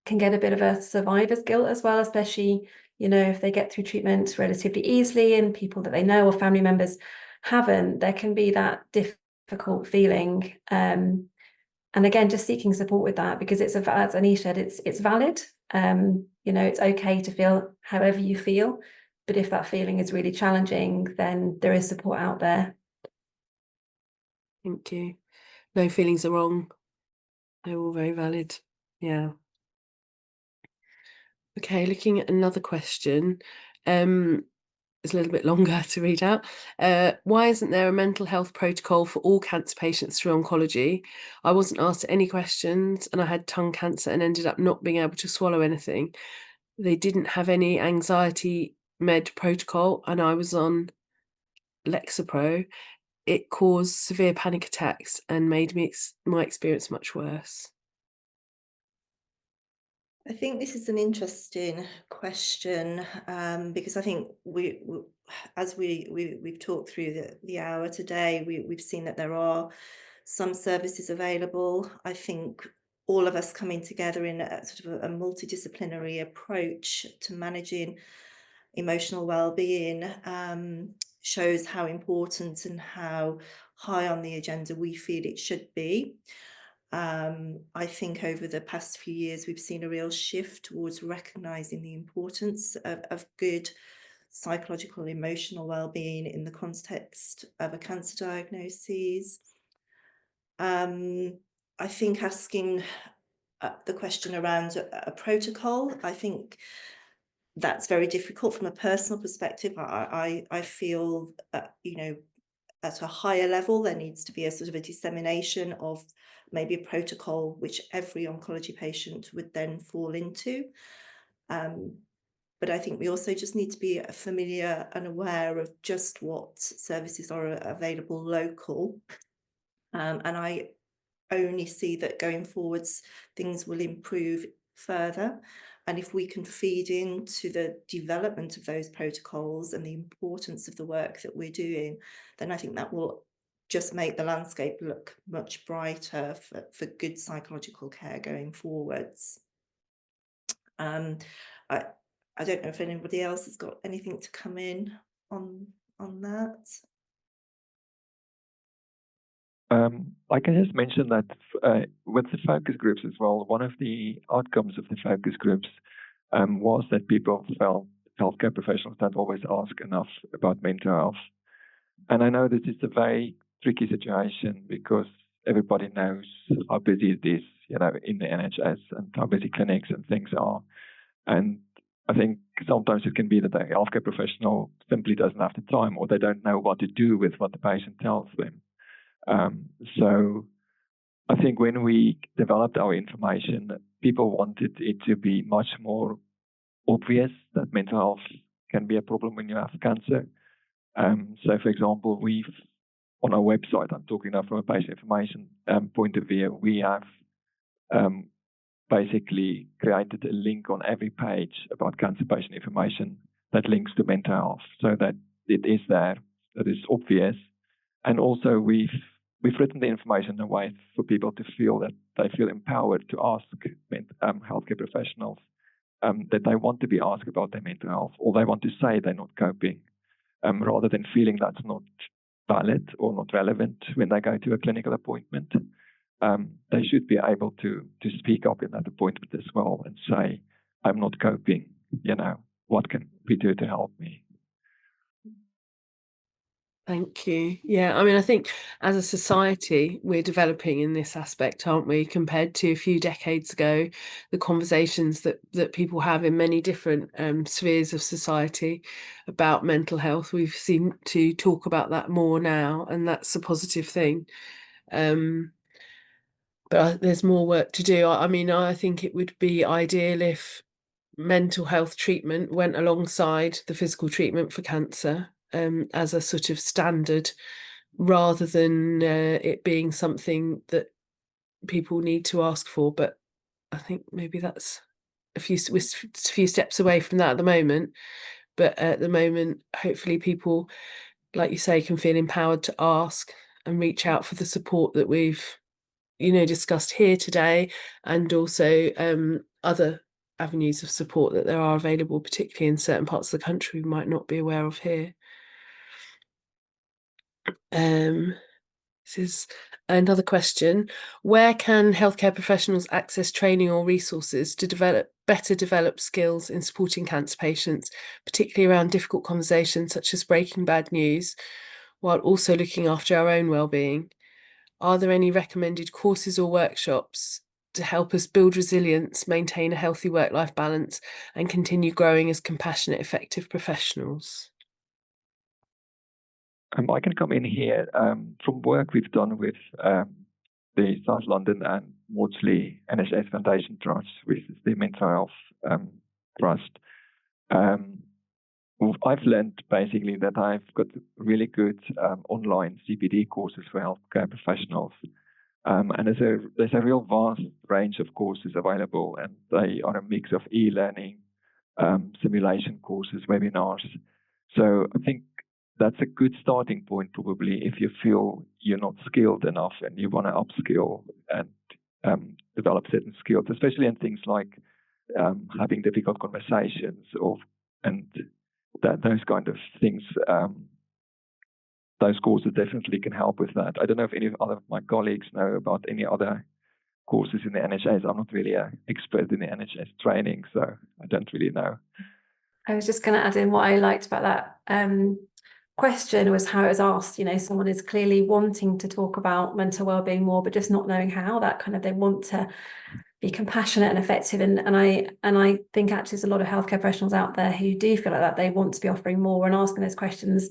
C: can get a bit of a survivor's guilt as well, especially, if they get through treatment relatively easily and people that they know or family members haven't, there can be that difficult feeling. And again, just seeking support with that, because as Aneesh said, it's valid. It's okay to feel however you feel, but if that feeling is really challenging, then there is support out there.
A: Thank you. No feelings are wrong. They're all very valid. Yeah. Okay, looking at another question. It's a little bit longer to read out. Why isn't there a mental health protocol for all cancer patients through oncology? I wasn't asked any questions, and I had tongue cancer and ended up not being able to swallow anything. They didn't have any anxiety med protocol, and I was on Lexapro. It caused severe panic attacks and made my experience much worse.
D: I think this is an interesting question, because I think as we've talked through the hour today, we've seen that there are some services available. I think all of us coming together in a sort of a multidisciplinary approach to managing emotional well-being shows how important and how high on the agenda we feel it should be. I think over the past few years, we've seen a real shift towards recognising the importance of good psychological and emotional well-being in the context of a cancer diagnosis. I think asking the question around a protocol, I think that's very difficult from a personal perspective. I feel, at a higher level, there needs to be a sort of a dissemination of maybe a protocol which every oncology patient would then fall into. But I think we also just need to be familiar and aware of just what services are available local. And I only see that going forwards, things will improve further. And if we can feed into the development of those protocols and the importance of the work that we're doing, then I think that will just make the landscape look much brighter for good psychological care going forwards. I don't know if anybody else has got anything to come in on that.
B: I can just mention that with the focus groups as well, one of the outcomes of the focus groups was that people felt healthcare professionals don't always ask enough about mental health. And I know that it's a very tricky situation because everybody knows how busy it is, in the NHS and how busy clinics and things are. And I think sometimes it can be that the healthcare professional simply doesn't have the time, or they don't know what to do with what the patient tells them. So I think when we developed our information, people wanted it to be much more obvious that mental health can be a problem when you have cancer. So, for example, on our website, I'm talking now from a patient information point of view, we have basically created a link on every page about cancer patient information that links to mental health, so that it is there, that is obvious. And also we've written the information in a way for people to feel that they feel empowered to ask healthcare professionals that they want to be asked about their mental health, or they want to say they're not coping, rather than feeling that's not valid or not relevant when they go to a clinical appointment. They should be able to speak up in that appointment as well and say, I'm not coping, what can we do to help me?
A: Thank you. Yeah, I mean, I think as a society, we're developing in this aspect, aren't we? Compared to a few decades ago, the conversations that people have in many different spheres of society about mental health, we've seemed to talk about that more now, and that's a positive thing. But there's more work to do. I mean, I think it would be ideal if mental health treatment went alongside the physical treatment for cancer as a sort of standard, rather than it being something that people need to ask for. But I think maybe that's a few steps away from that at the moment. But at the moment, hopefully people, like you say, can feel empowered to ask and reach out for the support that we've discussed here today, and also other avenues of support that there are available, particularly in certain parts of the country we might not be aware of here. This is another question. Where can healthcare professionals access training or resources to better develop skills in supporting cancer patients, particularly around difficult conversations such as breaking bad news, while also looking after our own well-being? Are there any recommended courses or workshops to help us build resilience, maintain a healthy work-life balance, and continue growing as compassionate, effective professionals?
B: I can come in here. From work we've done with the South London and Maudsley NHS Foundation Trust, which is the mental health trust, I've learned basically that I've got really good online CPD courses for healthcare professionals. And there's a real vast range of courses available, and they are a mix of e-learning, simulation courses, webinars. So I think that's a good starting point, probably, if you feel you're not skilled enough and you want to upskill and develop certain skills, especially in things like having difficult conversations and those kind of things. Those courses definitely can help with that. I don't know if any other of my colleagues know about any other courses in the NHS. I'm not really an expert in the NHS training, so I don't really know.
C: I was just going to add in what I liked about that question was how it was asked. Someone is clearly wanting to talk about mental wellbeing more, but just not knowing how. That kind of, they want to be compassionate and effective, and I think actually there's a lot of healthcare professionals out there who do feel like that. They want to be offering more and asking those questions.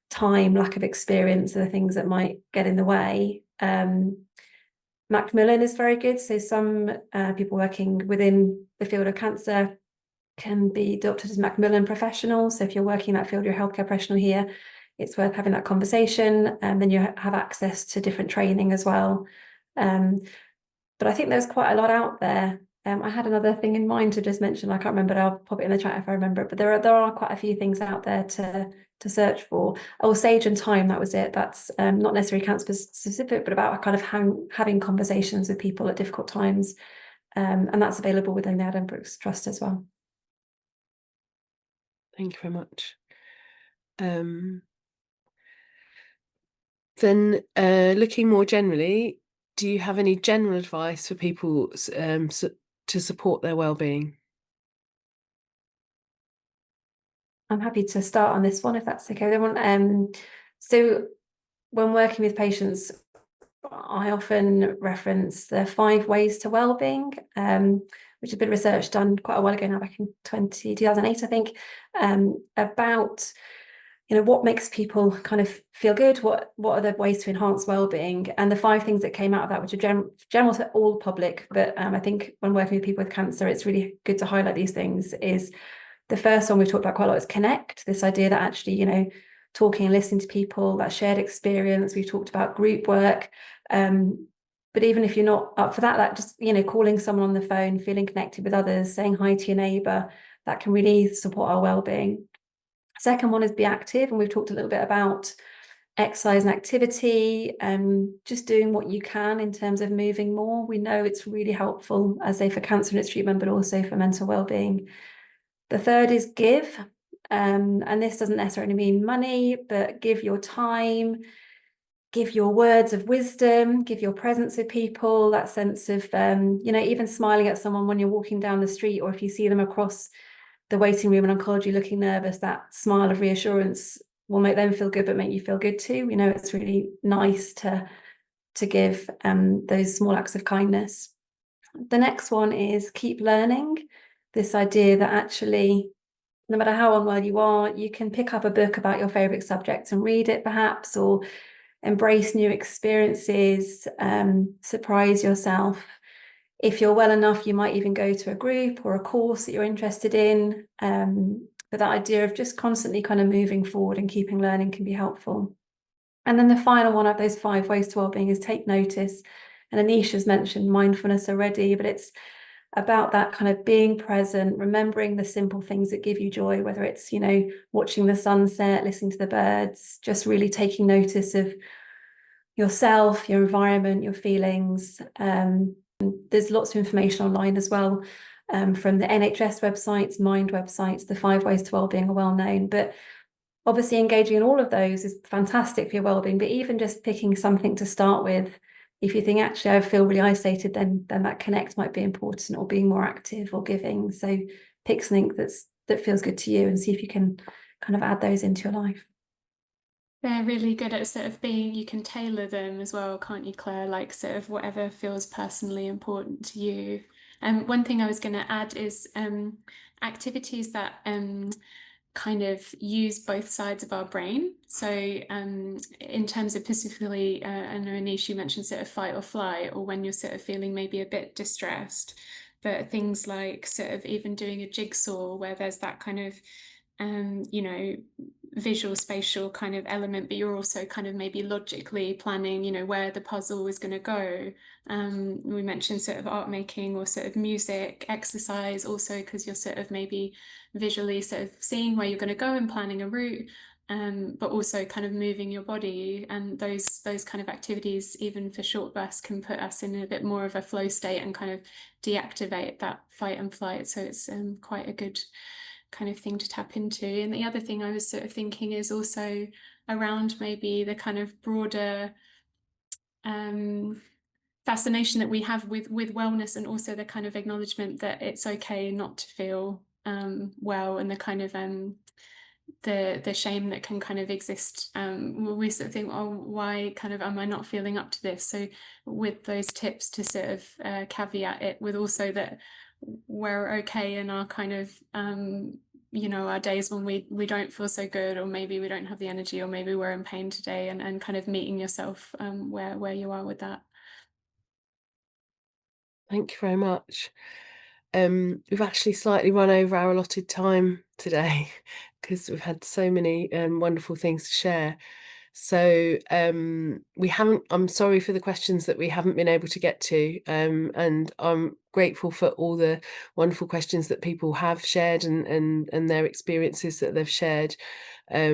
C: Time, lack of experience are the things that might get in the way. Macmillan is very good. So some people working within the field of cancer can be adopted as Macmillan professional. So if you're working in that field, you're a healthcare professional here, it's worth having that conversation, and then you have access to different training as well. But I think there's quite a lot out there. I had another thing in mind to just mention. I can't remember, but I'll pop it in the chat if I remember it. But there are quite a few things out there to search for. Oh, Sage and Time, that was it. That's not necessarily cancer specific, but about kind of having conversations with people at difficult times. And that's available within the Adam Brooks Trust as well.
A: Thank you very much. Then looking more generally, do you have any general advice for people to support their well-being?
C: I'm happy to start on this one if that's okay with everyone. So when working with patients, I often reference the 5 ways to well-being, which has been research done quite a while ago now, back in 2008, I think, about what makes people kind of feel good, what are the ways to enhance well-being, and the 5 things that came out of that, which are general to all public, but I think when working with people with cancer, it's really good to highlight these things. Is the first one we've talked about quite a lot is connect. This idea that actually, talking and listening to people, that shared experience. We've talked about group work. But even if you're not up for that just, calling someone on the phone, feeling connected with others, saying hi to your neighbour, that can really support our well-being. Second one is be active. And we've talked a little bit about exercise and activity, just doing what you can in terms of moving more. We know it's really helpful, as I say, for cancer and its treatment, but also for mental well-being. The third is give, and this doesn't necessarily mean money, but give your time, give your words of wisdom, give your presence with people, that sense of, even smiling at someone when you're walking down the street, or if you see them across the waiting room in oncology looking nervous, that smile of reassurance will make them feel good, but make you feel good too. It's really nice to give those small acts of kindness. The next one is keep learning. This idea that actually, no matter how unwell you are, you can pick up a book about your favorite subject and read it perhaps, or embrace new experiences, surprise yourself. If you're well enough, you might even go to a group or a course that you're interested in. But that idea of just constantly kind of moving forward and keeping learning can be helpful. And then the final one of those 5 ways to wellbeing is take notice. And Aneesh has mentioned mindfulness already, but it's about that kind of being present, remembering the simple things that give you joy, whether it's, watching the sunset, listening to the birds, just really taking notice of yourself, your environment, your feelings. There's lots of information online as well, from the NHS websites, Mind websites. The 5 ways to wellbeing are well known, but obviously engaging in all of those is fantastic for your wellbeing. But even just picking something to start with, if you think actually I feel really isolated, then that connect might be important, or being more active or giving. So pick something that feels good to you and see if you can kind of add those into your life.
F: They're really good at sort of you can tailor them as well, can't you, Claire? Like sort of whatever feels personally important to you. One thing I was going to add is activities that kind of use both sides of our brain. So in terms of specifically, I know Aneesh, you mentioned sort of fight or flight, or when you're sort of feeling maybe a bit distressed, but things like sort of even doing a jigsaw where there's that kind of visual spatial kind of element, but you're also kind of maybe logically planning where the puzzle is going to go. We mentioned sort of art making or sort of music, exercise also, because you're sort of maybe visually sort of seeing where you're going to go and planning a route, but also kind of moving your body. And those kind of activities, even for short bursts, can put us in a bit more of a flow state and kind of deactivate that fight and flight. So it's quite a good kind of thing to tap into. And the other thing I was sort of thinking is also around maybe the kind of broader fascination that we have with wellness, and also the kind of acknowledgement that it's okay not to feel well, and the kind of the shame that can kind of exist. We sort of think, oh, why kind of am I not feeling up to this? So with those tips to sort of caveat it with also that we're okay in our kind of our days when we don't feel so good, or maybe we don't have the energy, or maybe we're in pain today, and kind of meeting yourself where you are with that.
A: Thank you very much. we've actually slightly run over our allotted time today because we've had so many wonderful things to share. So I'm sorry for the questions that we haven't been able to get to, and I'm grateful for all the wonderful questions that people have shared and their experiences that they've shared. I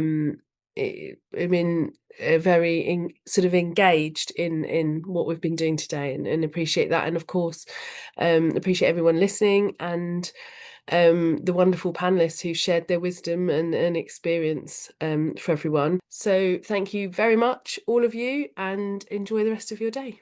A: mean, very sort of engaged in what we've been doing today, and appreciate that, and of course appreciate everyone listening, and the wonderful panelists who shared their wisdom and experience for everyone. So thank you very much, all of you, and enjoy the rest of your day.